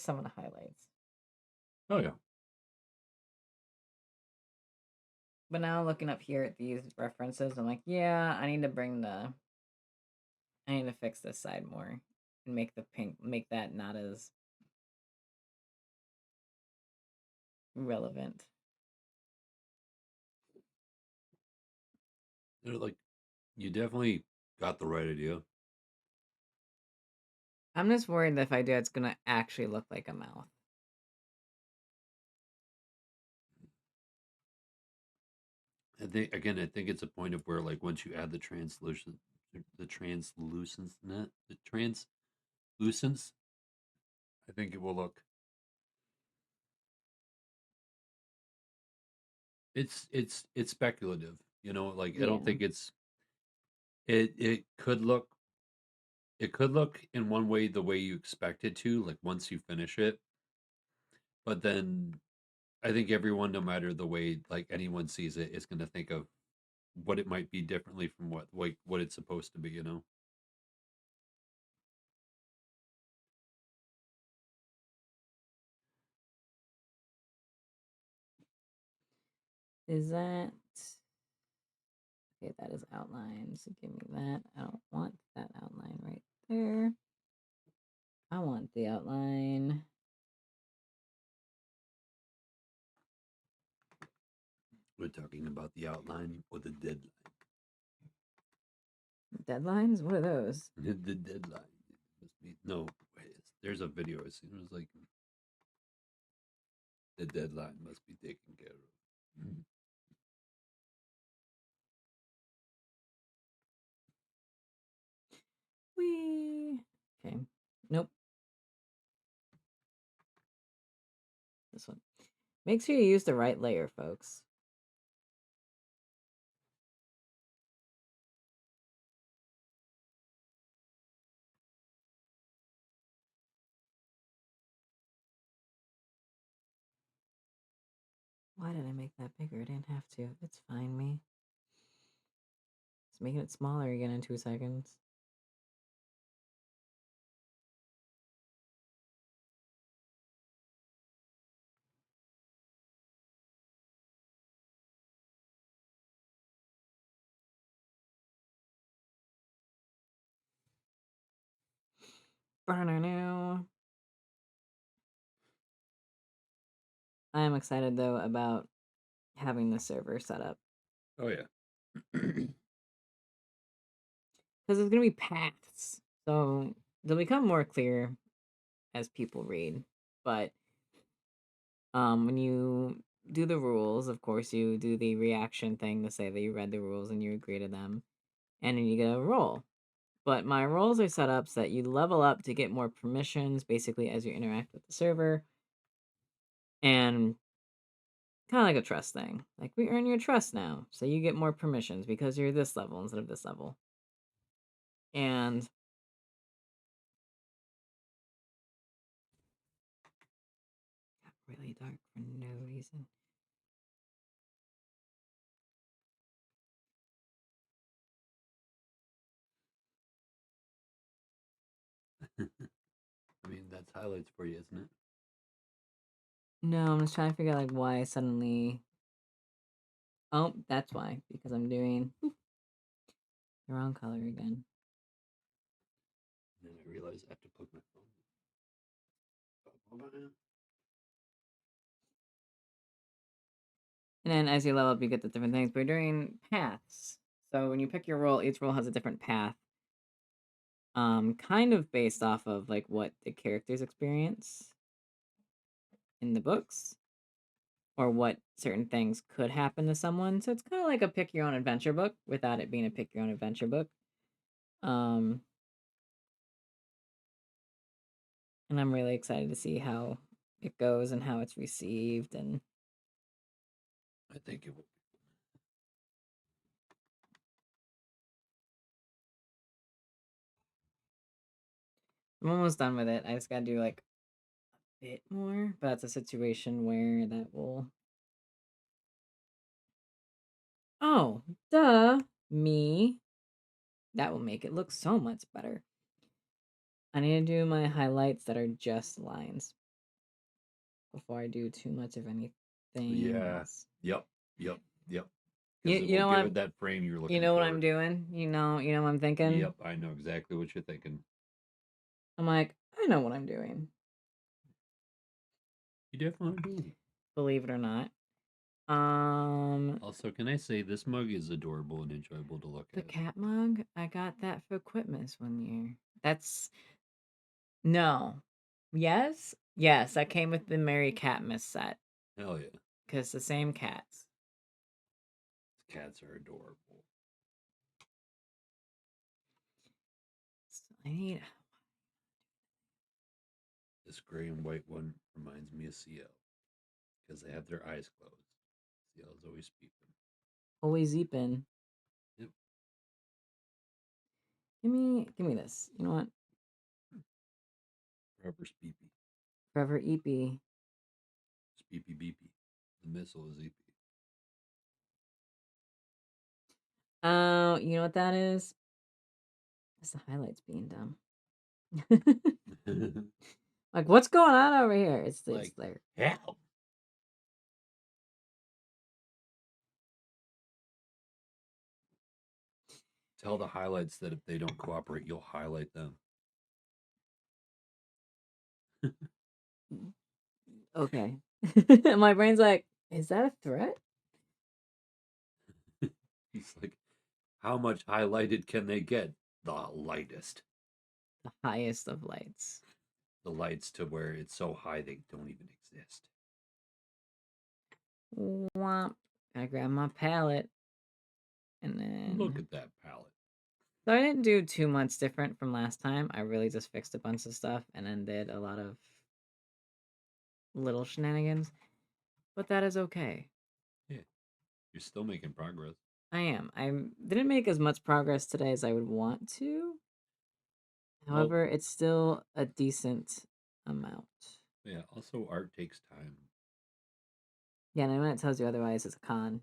some of the highlights. Oh yeah. But now looking up here at these references, I'm like, yeah, I need to fix this side more and make that not as relevant. They're like, you definitely got the right idea. I'm just worried that if I do, it's gonna actually look like a mouth. I think it's a point of where like once you add the translucence, the translucence, I think it will look. It's speculative, you know. Like I Yeah. don't think it could look. It could look in one way the way you expect it to, like once you finish it. But then I think everyone, no matter the way like anyone sees it, is going to think of what it might be differently from what it's supposed to be. You know. Is that okay? That is outline. So give me that. I don't want that outline right there. I want the outline. We're talking about the outline or the deadline. Deadlines? What are those? The deadline must be no. Wait, there's a video I seen. It was like the deadline must be taken care of. Wee. Okay. Nope. This one. Make sure you use the right layer, folks. Why did I make that bigger? I didn't have to. It's fine, me. Just making it smaller again in 2 seconds. Now. I am excited though about having the server set up Oh yeah. because it's gonna be paths, so they'll become more clear as people read. But when you do the rules, of course, you do the reaction thing to say that you read the rules and you agree to them, and then you get a roll. But my roles are set up so that you level up to get more permissions basically as you interact with the server. And kind of like a trust thing. Like, we earn your trust now, so you get more permissions because you're this level instead of this level. And got really dark for no reason. I mean, that's highlights for you, isn't it? No, I'm just trying to figure out like why I suddenly. Oh, that's why, because I'm doing the wrong color again. And then I realize I have to plug my phone. And then as you level up, you get the different things. But you're doing paths. So when you pick your role, each role has a different path. Kind of based off of like what the characters experience in the books, or what certain things could happen to someone. So it's kind of like a pick your own adventure book without it being a pick your own adventure book. Um, and I'm really excited to see how it goes and how it's received. And I think it will. I'm almost done with it. I just gotta do like a bit more, but that's a situation where that will. Oh, duh, me. That will make it look so much better. I need to do my highlights that are just lines before I do too much of anything Yeah. else. Yep. Yep. Yep. You Because it you will know give what it that frame you're you looking know what I'm for. doing? You know what I'm thinking? Yep. I know exactly what you're thinking. I'm like, I know what I'm doing. You definitely do. Believe it or not. Also, can I say this mug is adorable and enjoyable to look The at? cat mug, I got that for Quitmas one year. That's no. Yes? Yes, that came with the Merry Catmas set. Hell yeah. Because the same cats. These cats are adorable. So I need This gray and white one reminds me of CL because they have their eyes closed. CL's always peeping. always Zeepin. Yep. Give me this. You know what? Forever Speepy. Forever Eepy. Speepy Beepy. The missile is EP. Oh, you know what that is? That's the highlights being dumb. Like, what's going on over here? It's Like, there. help! Tell the highlights that if they don't cooperate, you'll highlight them. Okay. My brain's like, is that a threat? He's like, how much highlighted can they get? The lightest. The highest of lights. The lights to where it's so high they don't even exist. Womp. I grab my palette. And then. Look at that palette. So I didn't do too much different from last time. I really just fixed a bunch of stuff and then did a lot of little shenanigans. But that is okay. Yeah, you're still making progress. I am. I didn't make as much progress today as I would want to. Well, However, it's still a decent amount. yeah, also art takes time. Yeah, and anyone that tells you otherwise is a con.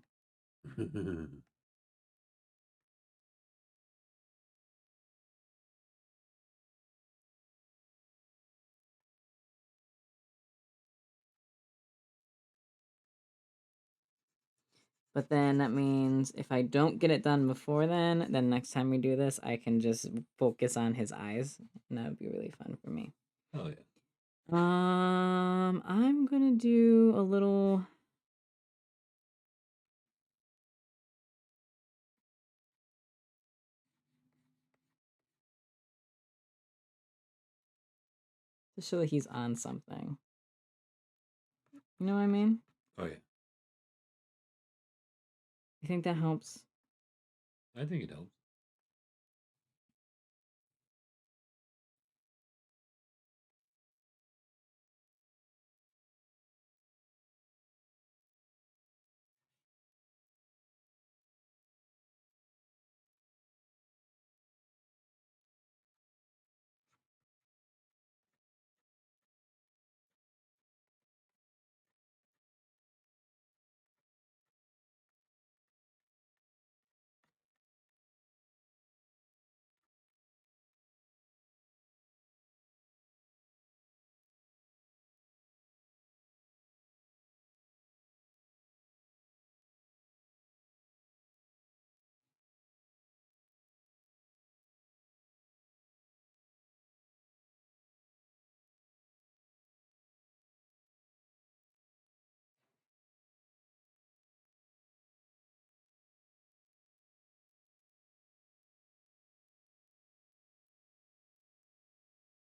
But then that means if I don't get it done before then next time we do this, I can just focus on his eyes. And that would be really fun for me. Oh yeah. I'm gonna do a little. To show that he's on something. You know what I mean? Oh yeah. You think that helps? I think it helps.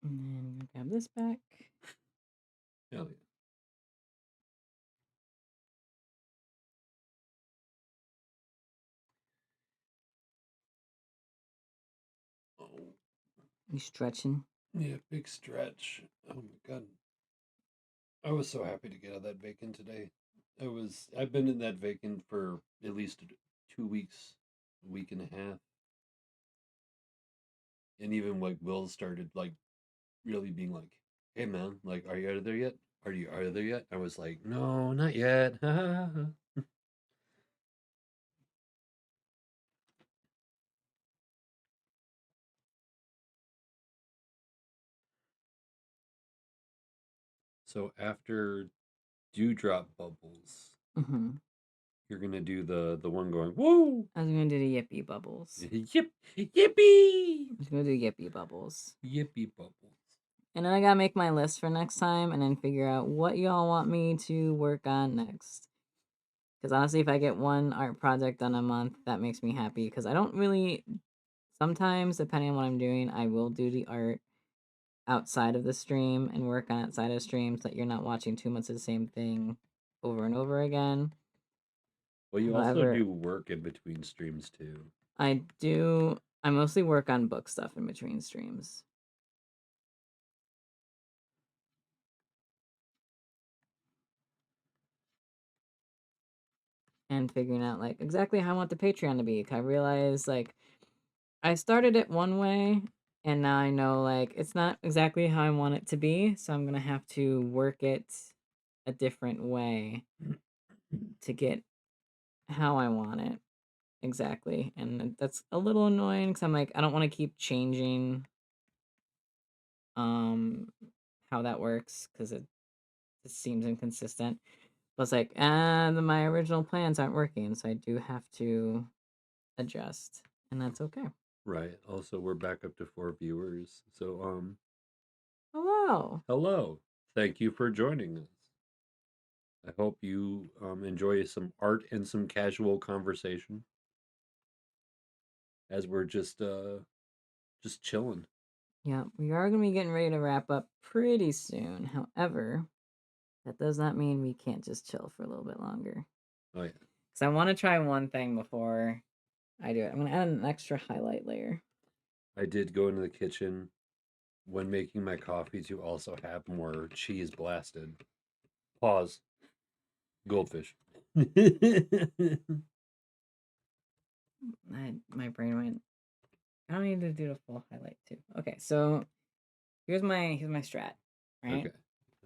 And then grab this back. Hell yeah. Oh, You stretching? yeah, big stretch. Oh my god. I was so happy to get out of that vacant today. I've been in that vacant for at least 2 weeks, a week and a half. And even like Will started like really being like, "Hey man, like, are you out of there yet? Are you out of there yet?" I was like, "No, not yet." So after Dewdrop Bubbles, Mm-hmm. you're gonna do the one going woo. I was gonna do the yippee bubbles. Yip, yippee, I was gonna do yippee bubbles. yippee bubbles. And then I gotta make my list for next time and then figure out what y'all want me to work on next. Because honestly, if I get one art project done a month, that makes me happy. Because I don't really, sometimes, depending on what I'm doing, I will do the art outside of the stream and work on outside of stream so that you're not watching too much of the same thing over and over again. Well, you also However, do work in between streams too. I mostly work on book stuff in between streams. And figuring out like exactly how I want the Patreon to be. I realize like I started it one way and now I know like it's not exactly how I want it to be, so I'm gonna have to work it a different way to get how I want it exactly. And that's a little annoying because I'm like, I don't want to keep changing um how that works because it seems inconsistent. But it's like, and my original plans aren't working, so I do have to adjust, and that's okay. Right. Also, we're back up to 4 viewers. So, Hello. hello. Thank you for joining us. I hope you enjoy some art and some casual conversation as we're just chilling. Yeah, we are going to be getting ready to wrap up pretty soon. However, that does not mean we can't just chill for a little bit longer. Oh yeah. Because I want to try one thing before I do it. I'm going to add an extra highlight layer. I did go into the kitchen when making my coffee to also have more cheese blasted. Pause. Goldfish. My brain went. I don't need to do the full highlight too. Okay, so here's my strat, right? Okay.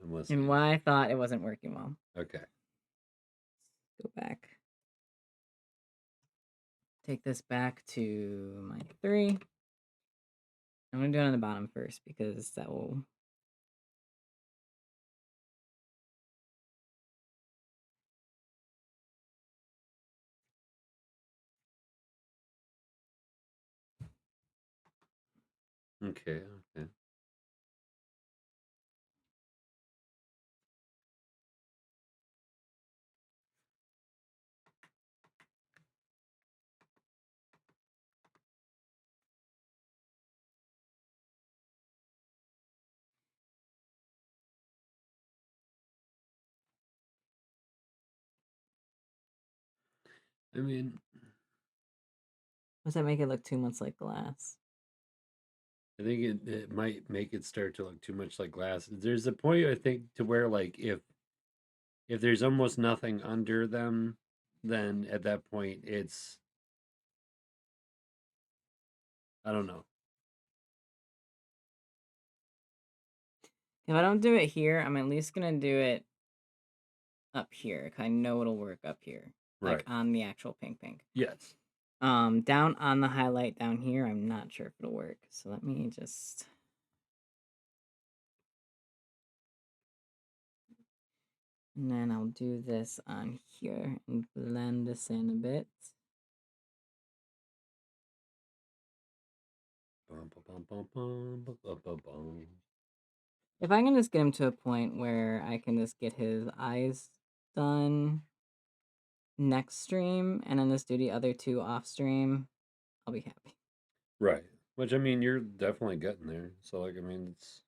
I'm And listening. why I thought it wasn't working well. Okay. Go back. Take this back to my 3. I'm gonna do it on the bottom first because that will. Okay. Okay. I mean, Does that make it look too much like glass? I think it might make it start to look too much like glass. There's a point I think to where like if there's almost nothing under them, then at that point it's I don't know. If I don't do it here, I'm at least gonna do it up here. 'Cause I know it'll work up here, like Right. on the actual pink. Yes. Down on the highlight down here, I'm not sure if it'll work. So let me just. And then I'll do this on here and blend this in a bit. Bum, bum, bum, bum, bum, bum, bum, bum. If I can just get him to a point where I can just get his eyes done next stream and then just do the other 2 off stream, I'll be happy. Right. Which I mean, you're definitely getting there. So like, I mean, it's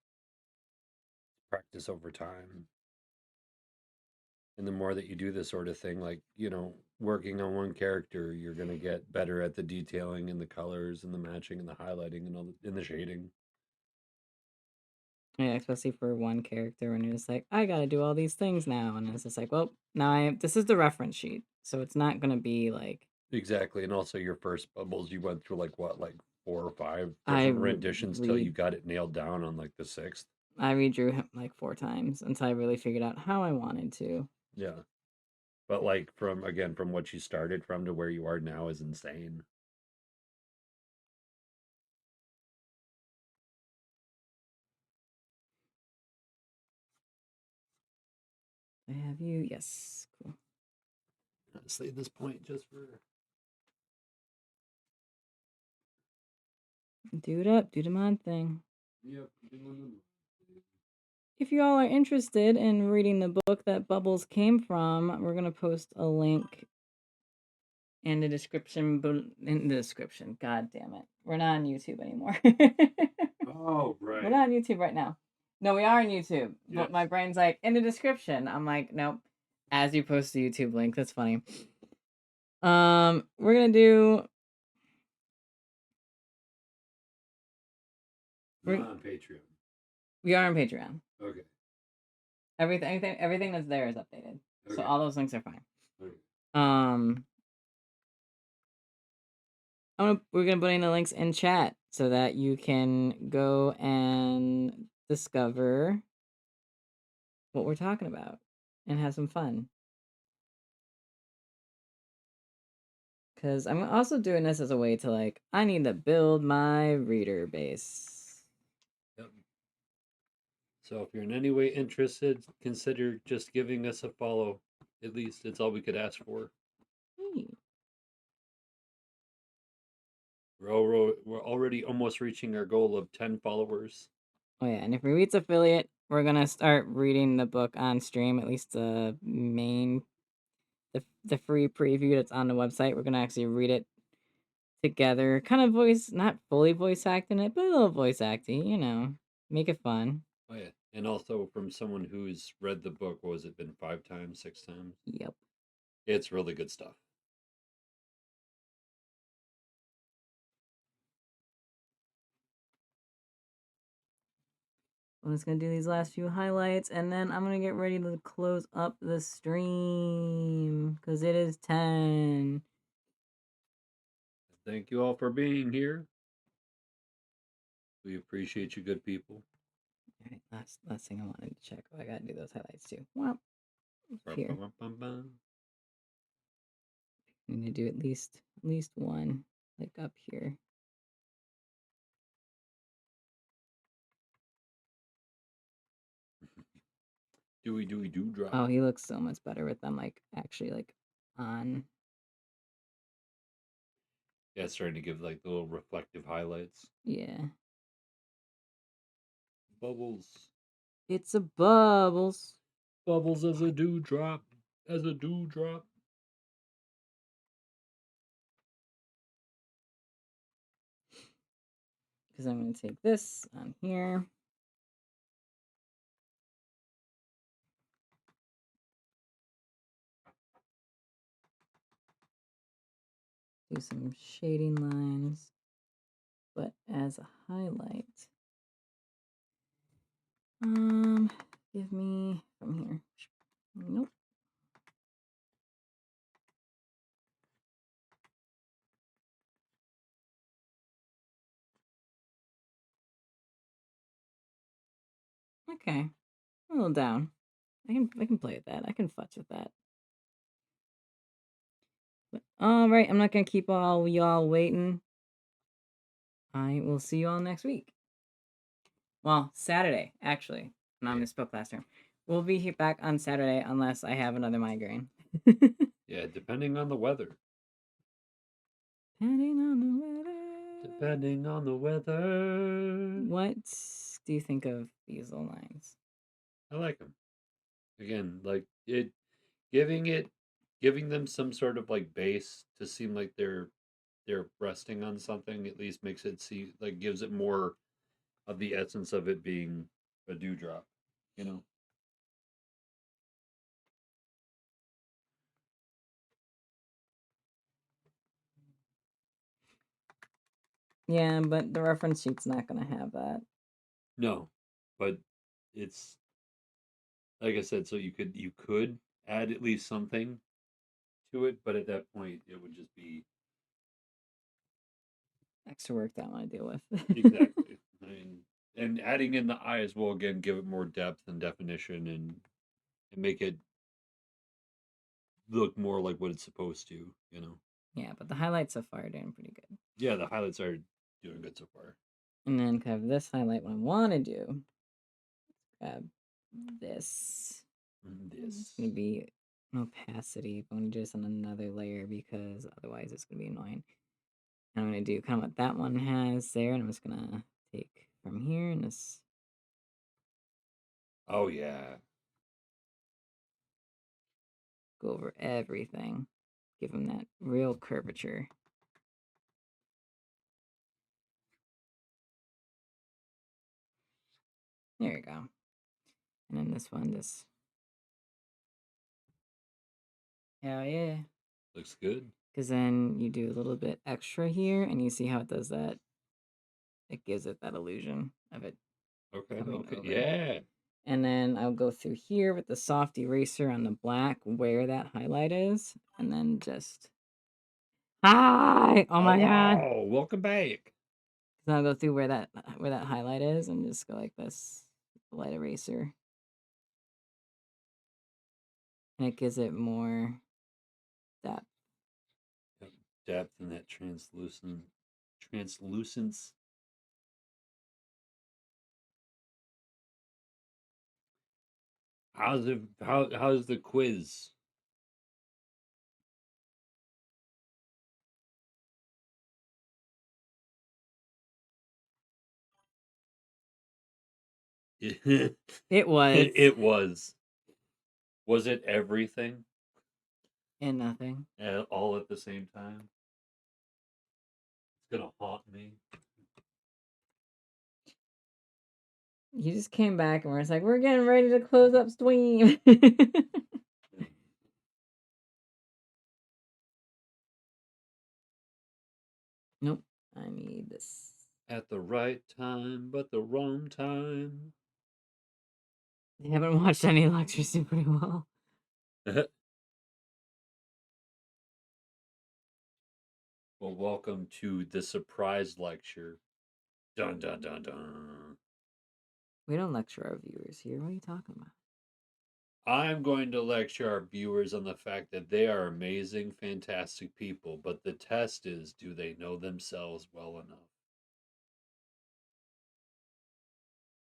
practice over time. And the more that you do this sort of thing, like, working on one character, you're going to get better at the detailing and the colors and the matching and the highlighting and and the shading. Yeah, especially for one character when you're just like, I gotta do all these things now, and it's just like, well, now this is the reference sheet, so it's not gonna be like Exactly. And also your first bubbles, you went through like what, like 4 or 5 I different renditions till you read got it nailed down on like the sixth. I redrew him like 4 times until I really figured out how I wanted to. Yeah. But like from what you started from to where you are now is insane. I have you, yes, cool. Honestly, at this point, just for Do it up, do the mod thing. yep. If you all are interested in reading the book that Bubbles came from, we're gonna post a link in the description. In the description, god damn it, we're not on YouTube anymore. Oh, We're right. not on YouTube right now. No, we are on YouTube, Yes. but my brain's like in the description. I'm like, nope. As you post the YouTube link, that's funny. We're gonna do. Not on Patreon. We are on Patreon. Okay. Everything that's there is updated, so Okay. all those links are fine. Okay. We're gonna put in the links in chat so that you can go and discover what we're talking about and have some fun. Because I'm also doing this as a way to like, I need to build my reader base. Yep. So if you're in any way interested, consider just giving us a follow. At least it's all we could ask for. We're already almost reaching our goal of 10 followers. Oh yeah, and if we reach affiliate, we're gonna start reading the book on stream. At least the main, the free preview that's on the website. We're gonna actually read it together. Kind of not fully voice acting it, but a little voice acting. Make it fun. Oh yeah, and also from someone who's read the book, what has it been 5 times, 6 times? Yep. It's really good stuff. I'm just gonna do these last few highlights, and then I'm gonna get ready to close up the stream because it is 10. Thank you all for being here. We appreciate you, good people. All right, last thing I wanted to check. Oh, I gotta do those highlights too. Well, here. I need to do at least one, like up here. Dewey do drop. Oh, he looks so much better with them, like actually like on. Yeah, it's starting to give like the little reflective highlights. Yeah. Bubbles. It's a bubbles. Bubbles as a dewdrop. As a dewdrop. Because I'm going to take this on here. Do some shading lines. But as a highlight, give me from here. Nope. Okay, a little down. I can play with that. I can futz with that. But, all right, I'm not gonna keep all y'all waiting. I will see you all next week. Well, Saturday actually. No, I misspoke last term. We'll be here back on Saturday unless I have another migraine. Yeah, depending on the weather. Depending on the weather. Depending on the weather. What do you think of these little lines? I like them. Again, like giving them some sort of like base to seem like they're resting on something at least makes it see like gives it more of the essence of it being a dewdrop. you know. Yeah, but the reference sheet's not gonna have that. No, but it's like I said, so you could add at least something to it, but at that point it would just be Extra work that I want to deal with. exactly. I mean, and adding in the eyes will again give it more depth and definition and make it look more like what it's supposed to, you know. Yeah, but the highlights so far are doing pretty good. Yeah, the highlights are doing good so far. And then kind of this highlight, what I want to do, grab this. It's This. going to be opacity, but I'm going to do this on another layer because otherwise it's going to be annoying. And I'm going to do kind of what that one has there, and I'm just going to take from here and just Oh yeah. go over everything. Give them that real curvature. There you go. And then this one, just hell yeah. Looks good. Because then you do a little bit extra here, and you see how it does that. It gives it that illusion of it Okay, coming okay. over. Yeah. And then I'll go through here with the soft eraser on the black where that highlight is, and then just hi. Oh my god. Hello. Welcome back. So I'll go through where that highlight is, and just go like this, light eraser, and it gives it more depth. Yep. Depth and that translucence. How's the quiz? it, It was it was. Was it everything? and nothing. All at the same time? It's gonna haunt me. You just came back and we're just like, we're getting ready to close up stream. Nope. I need this. At the right time, but the wrong time. I haven't watched any lectures do pretty well. Well, welcome to the surprise lecture. Dun dun dun dun. We don't lecture our viewers here. What are you talking about? I'm going to lecture our viewers on the fact that they are amazing, fantastic people, but the test is, do they know themselves well enough?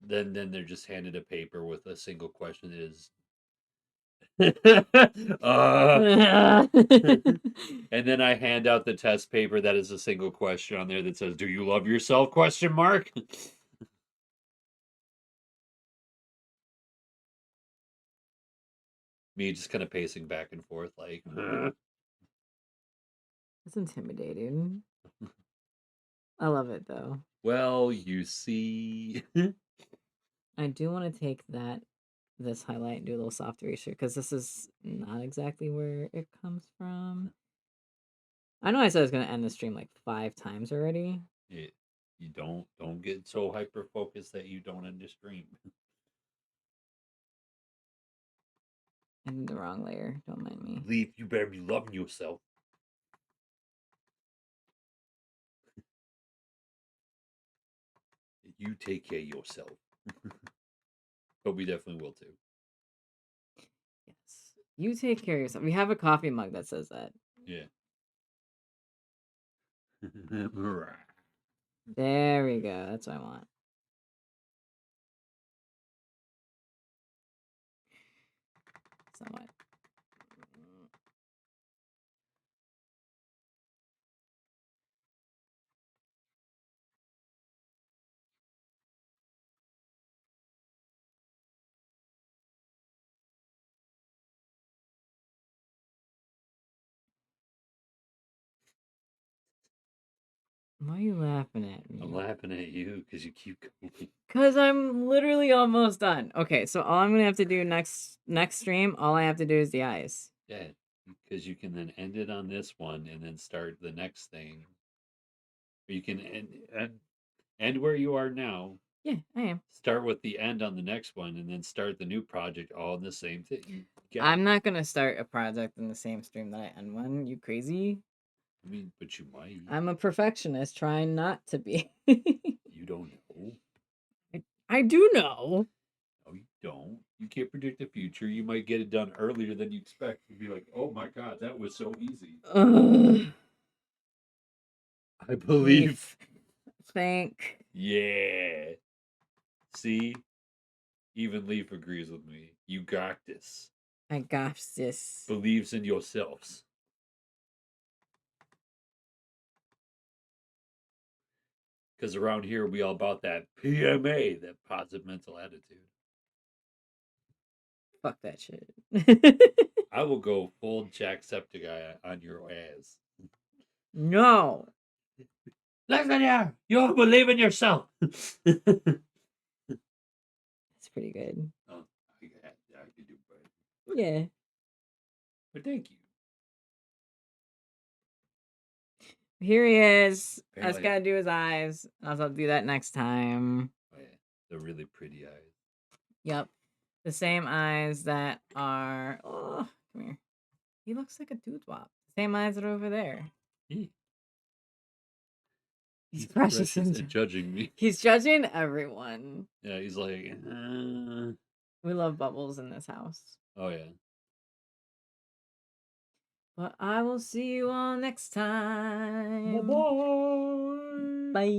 Then they're just handed a paper with a single question that is and then I hand out the test paper that is a single question on there that says, "Do you love yourself?" question mark. Me just kind of pacing back and forth like, It's intimidating. I love it though. well, you see. I do want to take this highlight and do a little soft erasure because this is not exactly where it comes from. I know I said I was gonna end the stream like 5 times already. You don't get so hyper focused that you don't end the stream. I did the wrong layer. Don't mind me. Leaf, you better be loving yourself. You take care of yourself. But we definitely will too. Yes. You take care of yourself. We have a coffee mug that says that. Yeah. There we go. That's what I want. Somewhat. Why are you laughing at I'm me? laughing at you because you keep going. Because I'm literally almost done. Okay, so all I'm gonna have to do next stream, all I have to do is the eyes. Yeah, because you can then end it on this one and then start the next thing. Or you can end where you are now, Yeah, I am. start with the end on the next one, and then start the new project all in the same thing. You got I'm it. not gonna start a project in the same stream that I end one. You crazy? I mean, but you might. I'm a perfectionist trying not to be. You don't know. I do know. No, you don't. You can't predict the future. You might get it done earlier than you expect. You'd be like, oh my God, that was so easy. Ugh. I believe. Leaf. Think. Yeah. See? Even Leaf agrees with me. You got this. I got this. Believes in yourselves. Because around here, we all about that PMA, that positive mental attitude. Fuck that shit. I will go full Jacksepticeye on your ass. No. Listen here, you all believe in yourself. It's pretty good. Oh, I could do better. Yeah. But thank you. Here he is. I just Apparently, gotta do his eyes. I'll do that next time. oh yeah, the really pretty eyes. Yep. The same eyes that are. Oh, come here. He looks like a doodwop. Same eyes that are over there. He's He's precious, precious and at judging me. he's judging everyone. Yeah, he's like, We love bubbles in this house. oh yeah. But I will see you all next time. Bye-bye. Bye.